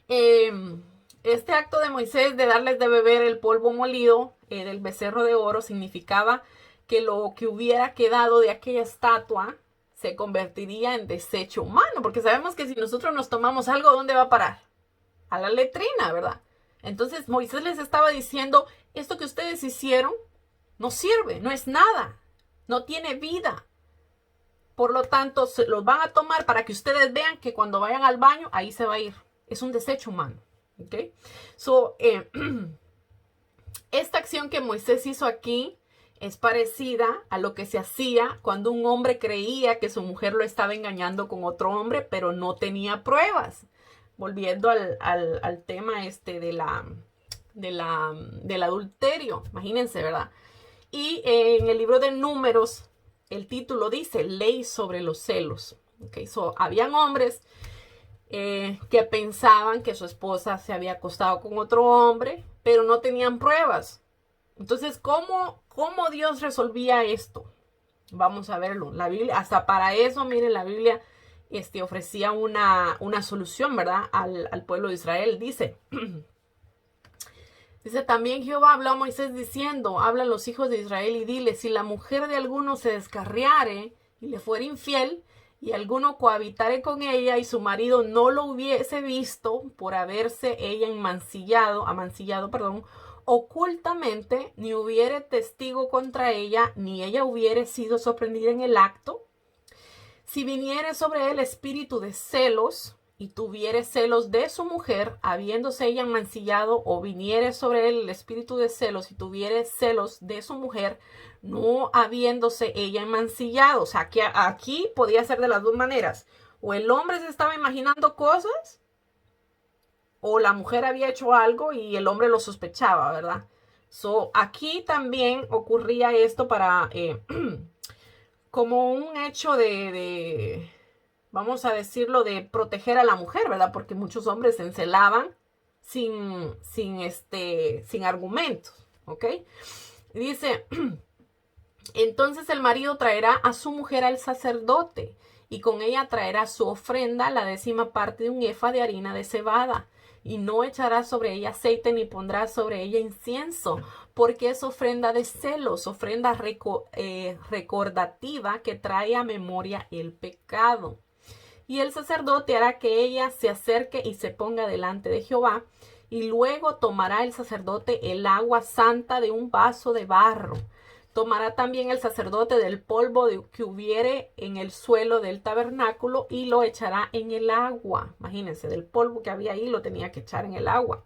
Este acto de Moisés de darles de beber el polvo molido del becerro de oro significaba que lo que hubiera quedado de aquella estatua se convertiría en desecho humano, porque sabemos que si nosotros nos tomamos algo, ¿dónde va a parar? A la letrina, ¿verdad? Entonces Moisés les estaba diciendo, esto que ustedes hicieron no sirve, no es nada, no tiene vida. Por lo tanto, se los van a tomar para que ustedes vean que cuando vayan al baño, ahí se va a ir. Es un desecho humano. ¿Okay? Esta acción que Moisés hizo aquí Es parecida a lo que se hacía cuando un hombre creía que su mujer lo estaba engañando con otro hombre, pero no tenía pruebas. Volviendo al tema del adulterio, imagínense, ¿verdad? Y en el libro de Números, el título dice Ley sobre los celos. Okay, habían hombres que pensaban que su esposa se había acostado con otro hombre, pero no tenían pruebas. Entonces, ¿cómo Dios resolvía esto? Vamos a verlo. La Biblia, hasta para eso, miren, la Biblia ofrecía una solución, ¿verdad? Al pueblo de Israel. Dice también Jehová habló a Moisés diciendo, habla a los hijos de Israel y dile, si la mujer de alguno se descarriare y le fuera infiel, y alguno cohabitare con ella y su marido no lo hubiese visto por haberse ella amancillado, ocultamente, ni hubiere testigo contra ella, ni ella hubiere sido sorprendida en el acto, si viniere sobre él espíritu de celos, y tuviere celos de su mujer, habiéndose ella mancillado, o viniere sobre él el espíritu de celos, y tuviere celos de su mujer, no habiéndose ella mancillado. O sea, que aquí podía ser de las dos maneras. O el hombre se estaba imaginando cosas, o la mujer había hecho algo y el hombre lo sospechaba, ¿verdad? Aquí también ocurría esto para, como un hecho vamos a decirlo, de proteger a la mujer, ¿verdad? Porque muchos hombres se encelaban sin argumentos, ¿ok? Dice, entonces el marido traerá a su mujer al sacerdote y con ella traerá su ofrenda, la 10ª parte de un efa de harina de cebada, y no echará sobre ella aceite ni pondrá sobre ella incienso, porque es ofrenda de celos, ofrenda recordativa que trae a memoria el pecado. Y el sacerdote hará que ella se acerque y se ponga delante de Jehová, y luego tomará el sacerdote el agua santa de un vaso de barro. Tomará también el sacerdote del polvo que hubiere en el suelo del tabernáculo y lo echará en el agua. Imagínense, del polvo que había ahí lo tenía que echar en el agua.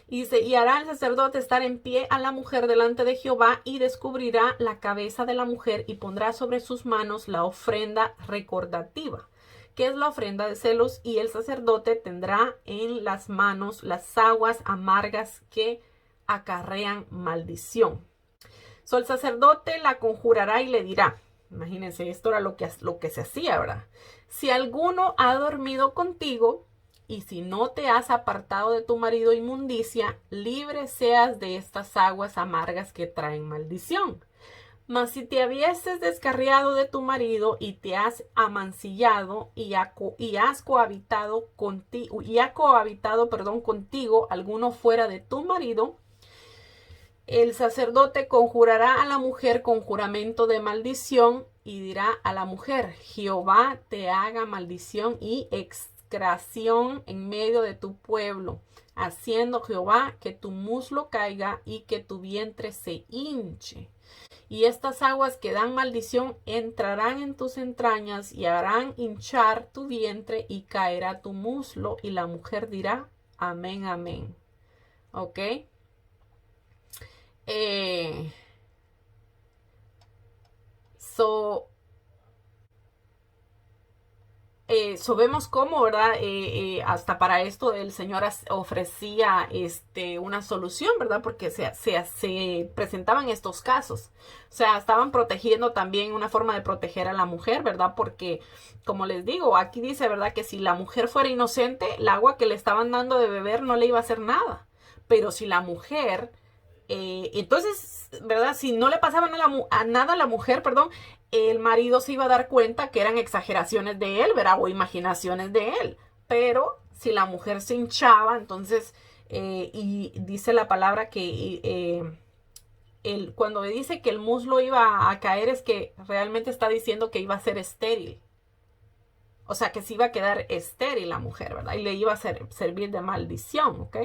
Y hará el sacerdote estar en pie a la mujer delante de Jehová y descubrirá la cabeza de la mujer y pondrá sobre sus manos la ofrenda recordativa, que es la ofrenda de celos, y el sacerdote tendrá en las manos las aguas amargas que acarrean maldición. El sacerdote la conjurará y le dirá, imagínense, esto era lo que se hacía, ¿verdad? Si alguno ha dormido contigo, y si no te has apartado de tu marido inmundicia, libre seas de estas aguas amargas que traen maldición. Mas si te habieses descarriado de tu marido y te has amancillado y has cohabitado contigo, contigo alguno fuera de tu marido, el sacerdote conjurará a la mujer con juramento de maldición y dirá a la mujer, Jehová te haga maldición y execración en medio de tu pueblo, haciendo Jehová que tu muslo caiga y que tu vientre se hinche. Y estas aguas que dan maldición entrarán en tus entrañas y harán hinchar tu vientre y caerá tu muslo. Y la mujer dirá, amén, amén. ¿Ok? Vemos cómo, ¿verdad? Hasta para esto el Señor ofrecía una solución, ¿verdad? Porque se presentaban estos casos. O sea, estaban protegiendo también una forma de proteger a la mujer, ¿verdad? Porque, como les digo, aquí dice, ¿verdad? Que si la mujer fuera inocente, el agua que le estaban dando de beber no le iba a hacer nada. Pero si la mujer... entonces, ¿verdad? Si no le pasaba nada a la mujer, perdón, el marido se iba a dar cuenta que eran exageraciones de él, ¿verdad? O imaginaciones de él. Pero si la mujer se hinchaba, entonces, y dice la palabra que cuando dice que el muslo iba a caer, es que realmente está diciendo que iba a ser estéril. O sea, que se iba a quedar estéril la mujer, ¿verdad? Y le iba a servir de maldición, ¿ok?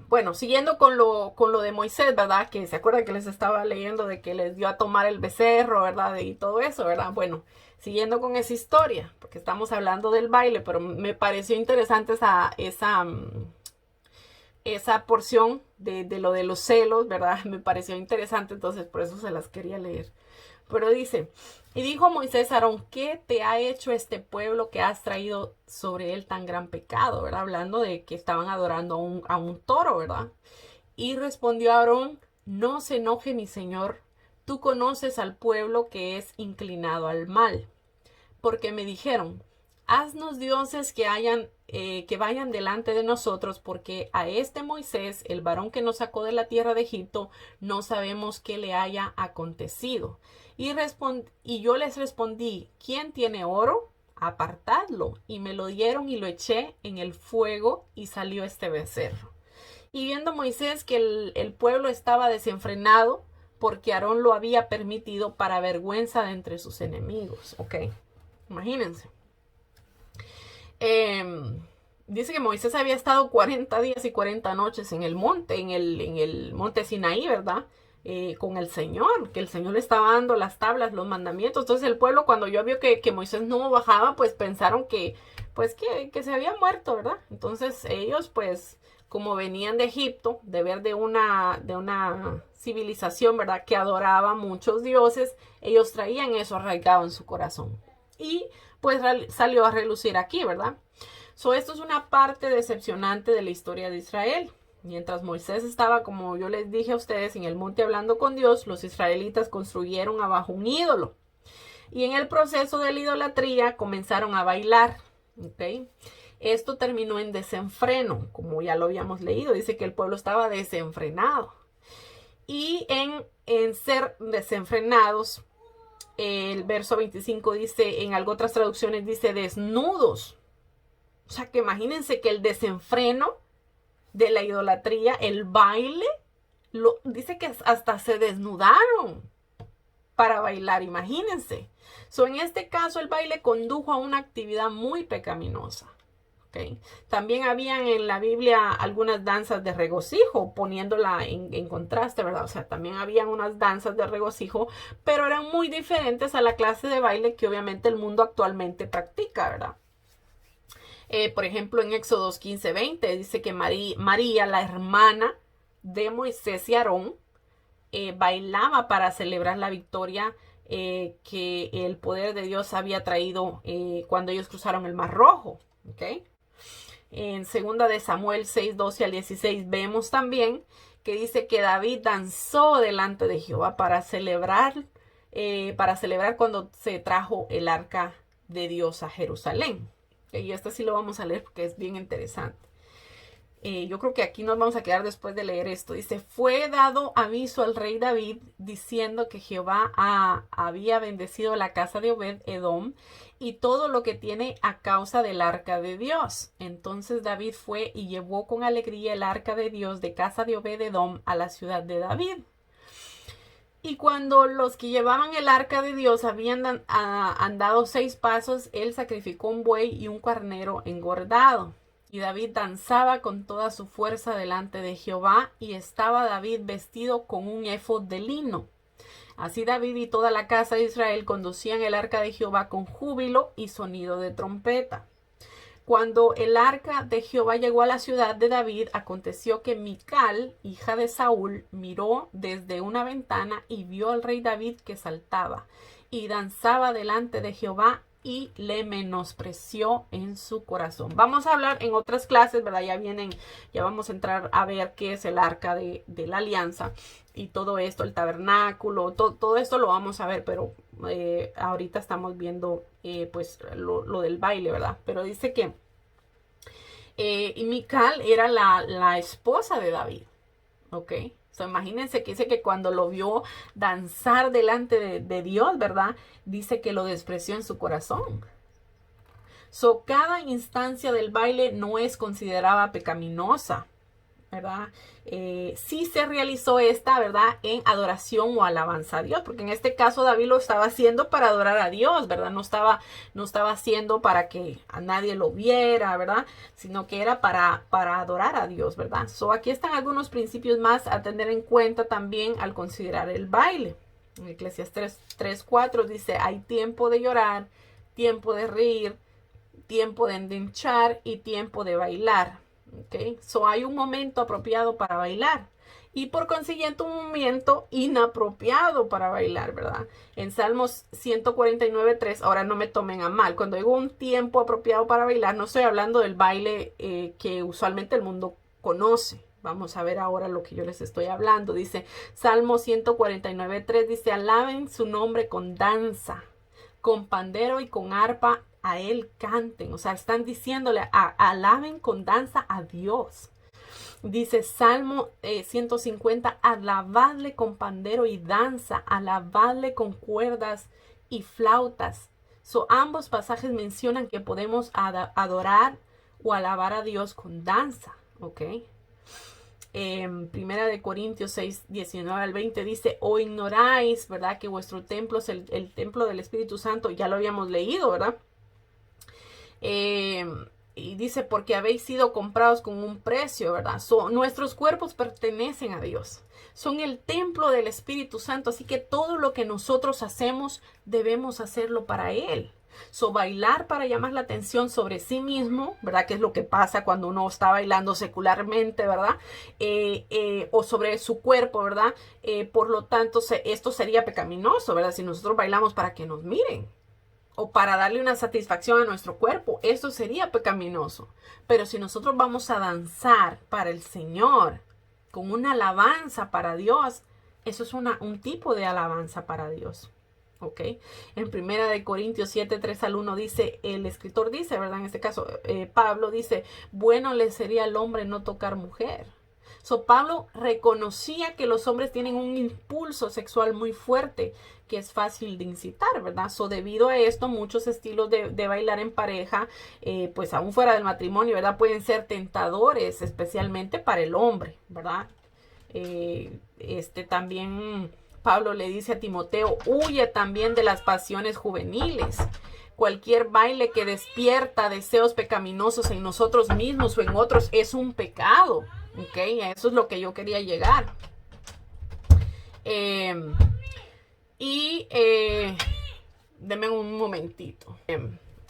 Bueno, siguiendo con lo de Moisés, ¿verdad? Que se acuerdan que les estaba leyendo de que les dio a tomar el becerro, ¿verdad? Y todo eso, ¿verdad? Bueno, siguiendo con esa historia, porque estamos hablando del baile, pero me pareció interesante esa porción de lo de los celos, ¿verdad? Me pareció interesante, entonces por eso se las quería leer. Pero dice, y dijo Moisés a Aarón, ¿qué te ha hecho este pueblo que has traído sobre él tan gran pecado? ¿Verdad? Hablando de que estaban adorando a un toro, ¿verdad? Y respondió Aarón, no se enoje mi señor, tú conoces al pueblo que es inclinado al mal. Porque me dijeron, haznos dioses que vayan delante de nosotros, porque a este Moisés, el varón que nos sacó de la tierra de Egipto, no sabemos qué le haya acontecido. Y yo les respondí, ¿quién tiene oro? Apartadlo. Y me lo dieron y lo eché en el fuego y salió este becerro. Y viendo Moisés que el pueblo estaba desenfrenado, porque Aarón lo había permitido para vergüenza de entre sus enemigos. Ok, imagínense. Dice que Moisés había estado 40 días y 40 noches en el monte, en el monte Sinaí, ¿verdad? Con el Señor, que el Señor le estaba dando las tablas, los mandamientos. Entonces el pueblo, cuando yo vio que Moisés no bajaba, pues pensaron pues que se había muerto, ¿verdad? Entonces ellos, pues, como venían de Egipto, de ver de una civilización, ¿verdad? Que adoraba muchos dioses, ellos traían eso arraigado en su corazón. Y pues salió a relucir aquí, ¿verdad? Esto es una parte decepcionante de la historia de Israel. Mientras Moisés estaba, como yo les dije a ustedes, en el monte hablando con Dios, los israelitas construyeron abajo un ídolo. Y en el proceso de la idolatría comenzaron a bailar. ¿Ok? Esto terminó en desenfreno, como ya lo habíamos leído. Dice que el pueblo estaba desenfrenado. Y en ser desenfrenados, el verso 25 dice, en algo otras traducciones dice desnudos. O sea, que imagínense que el desenfreno de la idolatría, el baile, dice que hasta se desnudaron para bailar, imagínense. En este caso, el baile condujo a una actividad muy pecaminosa. Okay. También habían en la Biblia algunas danzas de regocijo, poniéndola en contraste, ¿verdad? O sea, también habían unas danzas de regocijo, pero eran muy diferentes a la clase de baile que obviamente el mundo actualmente practica, ¿verdad? Por ejemplo, en Éxodos 15:20 dice que María, la hermana de Moisés y Aarón, bailaba para celebrar la victoria que el poder de Dios había traído cuando ellos cruzaron el Mar Rojo. ¿Ok? En 2 de Samuel 6:12 al 16 vemos también que dice que David danzó delante de Jehová para celebrar cuando se trajo el arca de Dios a Jerusalén. Y esto sí lo vamos a leer porque es bien interesante. Yo creo que aquí nos vamos a quedar después de leer esto. Dice, fue dado aviso al rey David diciendo que Jehová había bendecido la casa de Obed-Edom y todo lo que tiene a causa del arca de Dios. Entonces David fue y llevó con alegría el arca de Dios de casa de Obed-Edom a la ciudad de David. Y cuando los que llevaban el arca de Dios habían andado 6 pasos, él sacrificó un buey y un carnero engordado. Y David danzaba con toda su fuerza delante de Jehová, y estaba David vestido con un éfod de lino. Así David y toda la casa de Israel conducían el arca de Jehová con júbilo y sonido de trompeta. Cuando el arca de Jehová llegó a la ciudad de David, aconteció que Mical, hija de Saúl, miró desde una ventana y vio al rey David que saltaba y danzaba delante de Jehová, y le menospreció en su corazón. Vamos a hablar en otras clases, ¿verdad? Ya vamos a entrar a ver qué es el arca de la alianza y todo esto, el tabernáculo, todo esto lo vamos a ver, pero ahorita estamos viendo pues lo del baile, ¿verdad? Pero dice que y Mical era la esposa de David, ¿ok? Imagínense que dice que cuando lo vio danzar delante de Dios, ¿verdad? Dice que lo despreció en su corazón. Cada instancia del baile no es considerada pecaminosa, ¿verdad? Sí se realizó esta, ¿verdad? En adoración o alabanza a Dios, porque en este caso David lo estaba haciendo para adorar a Dios, ¿verdad? No estaba haciendo para que a nadie lo viera, ¿verdad? Sino que era para adorar a Dios, ¿verdad? Aquí están algunos principios más a tener en cuenta también al considerar el baile. En Eclesiastés 3:4 dice, hay tiempo de llorar, tiempo de reír, tiempo de endinchar y tiempo de bailar. ¿ok? So hay un momento apropiado para bailar y por consiguiente un momento inapropiado para bailar, ¿verdad? En Salmos 149:3, ahora no me tomen a mal, cuando digo un tiempo apropiado para bailar, no estoy hablando del baile que usualmente el mundo conoce. Vamos a ver ahora lo que yo les estoy hablando. Dice Salmo 149:3, dice, alaben su nombre con danza, con pandero y con arpa a él canten. O sea, están diciéndole, alaben con danza a Dios. Dice Salmo 150, alabadle con pandero y danza, alabadle con cuerdas y flautas. So, ambos pasajes mencionan que podemos adorar o alabar a Dios con danza, ¿ok? Primera de Corintios 6:19-20 dice, o ignoráis, ¿verdad? Que vuestro templo es el templo del Espíritu Santo, ya lo habíamos leído, ¿verdad? Y dice, porque habéis sido comprados con un precio, ¿verdad? Nuestros cuerpos pertenecen a Dios. Son el templo del Espíritu Santo, así que todo lo que nosotros hacemos debemos hacerlo para Él. Bailar para llamar la atención sobre sí mismo, ¿verdad? Que es lo que pasa cuando uno está bailando secularmente, ¿verdad? O sobre su cuerpo, ¿verdad? Por lo tanto, esto sería pecaminoso, ¿verdad? Si nosotros bailamos para que nos miren o para darle una satisfacción a nuestro cuerpo, eso sería pecaminoso. Pero si nosotros vamos a danzar para el Señor, con una alabanza para Dios, eso es un tipo de alabanza para Dios. ¿Ok? En primera de Corintios 7:3-1 dice, el escritor dice, ¿verdad? En este caso, Pablo dice, bueno le sería al hombre no tocar mujer. Pablo reconocía que los hombres tienen un impulso sexual muy fuerte que es fácil de incitar, ¿verdad? Debido a esto, muchos estilos de bailar en pareja, pues aún fuera del matrimonio, ¿verdad? Pueden ser tentadores, especialmente para el hombre, ¿verdad? También Pablo le dice a Timoteo, huye también de las pasiones juveniles. Cualquier baile que despierta deseos pecaminosos en nosotros mismos o en otros es un pecado. ¿Ok? Eso es lo que yo quería llegar. Denme un momentito.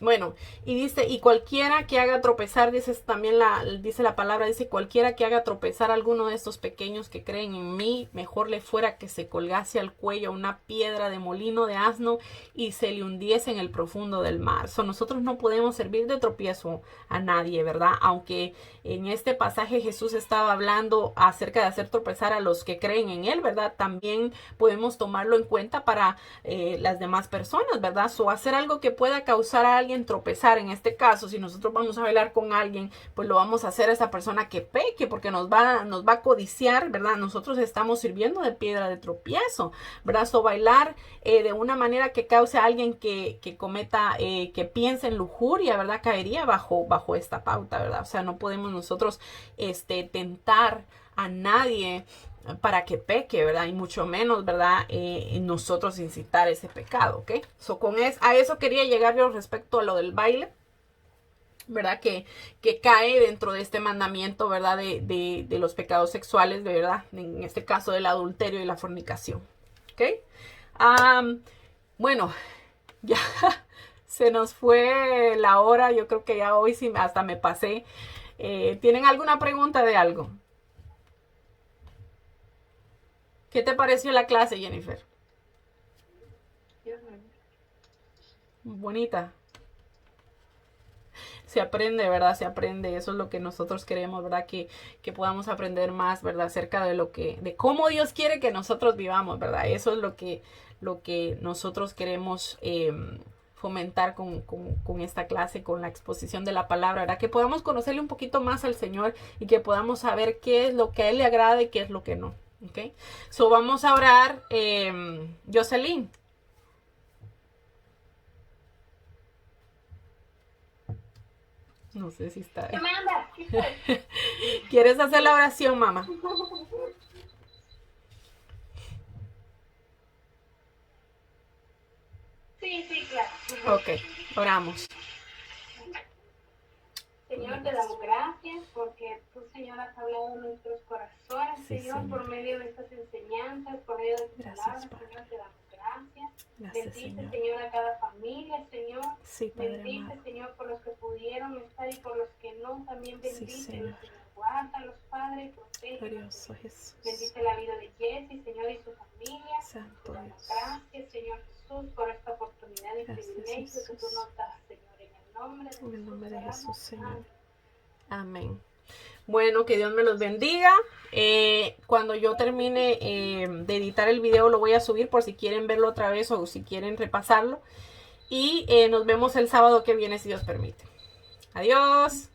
Bueno, y dice, y cualquiera que haga tropezar, dice también dice la palabra, dice, cualquiera que haga tropezar a alguno de estos pequeños que creen en mí, mejor le fuera que se colgase al cuello una piedra de molino de asno y se le hundiese en el profundo del mar. Nosotros no podemos servir de tropiezo a nadie, ¿verdad? Aunque en este pasaje Jesús estaba hablando acerca de hacer tropezar a los que creen en Él, ¿verdad? También podemos tomarlo en cuenta para las demás personas, ¿verdad? Hacer algo que pueda causar a alguien tropezar. En este caso, si nosotros vamos a bailar con alguien, pues lo vamos a hacer a esa persona que peque, porque nos va a codiciar, ¿verdad? Nosotros estamos sirviendo de piedra de tropiezo, ¿verdad? Bailar de una manera que cause a alguien que cometa, que piense en lujuria, ¿verdad? Caería bajo esta pauta, ¿verdad? O sea, no podemos nosotros tentar a nadie para que peque, ¿verdad? Y mucho menos, ¿verdad? Nosotros incitar ese pecado, ¿ok? A eso quería llegar yo respecto a lo del baile, ¿verdad? Que cae dentro de este mandamiento, ¿verdad? De los pecados sexuales, ¿verdad? En este caso del adulterio y la fornicación, ¿ok? Bueno, ya se nos fue la hora, yo creo que ya hoy sí hasta me pasé. ¿Tienen alguna pregunta de algo? ¿Qué te pareció la clase, Jennifer? Bonita. Se aprende, ¿verdad? Se aprende. Eso es lo que nosotros queremos, ¿verdad? Que podamos aprender más, ¿verdad? Acerca de cómo Dios quiere que nosotros vivamos, ¿verdad? Eso es lo que nosotros queremos fomentar con esta clase, con la exposición de la palabra, ¿verdad? Que podamos conocerle un poquito más al Señor y que podamos saber qué es lo que a Él le agrada y qué es lo que no. ¿Ok? Vamos a orar. Jocelyn. No sé si está ahí. ¿Quieres hacer la oración, mamá? Sí, claro. Ok, oramos. Señor, te damos gracias porque tú, Señor, has hablado en nuestros corazones, Sí, Señor, por medio de estas enseñanzas, por medio de tu palabra, Señor, te damos gracias. Gracias, Bendice, Señor. Señor, a cada familia, Señor. Sí, Padre Bendice, amado. Señor, por los que pudieron estar y por los que no. También Sí, bendice, Señor. Señor. Guárdalos, Padre, protégelos, Glorioso Señor. Jesús. Bendice la vida de Jesse, Señor, y su familia. Santo Te damos Dios. gracias, Señor Jesús, por esta oportunidad y Gracias, privilegio que tú Jesús. nos das, Señor. En el nombre de En el Jesús nombre de oramos. Jesús, Señor. Amén. Amén. Bueno, que Dios me los bendiga. Cuando yo termine de editar el video lo voy a subir por si quieren verlo otra vez o si quieren repasarlo. Y nos vemos el sábado que viene si Dios permite. Adiós.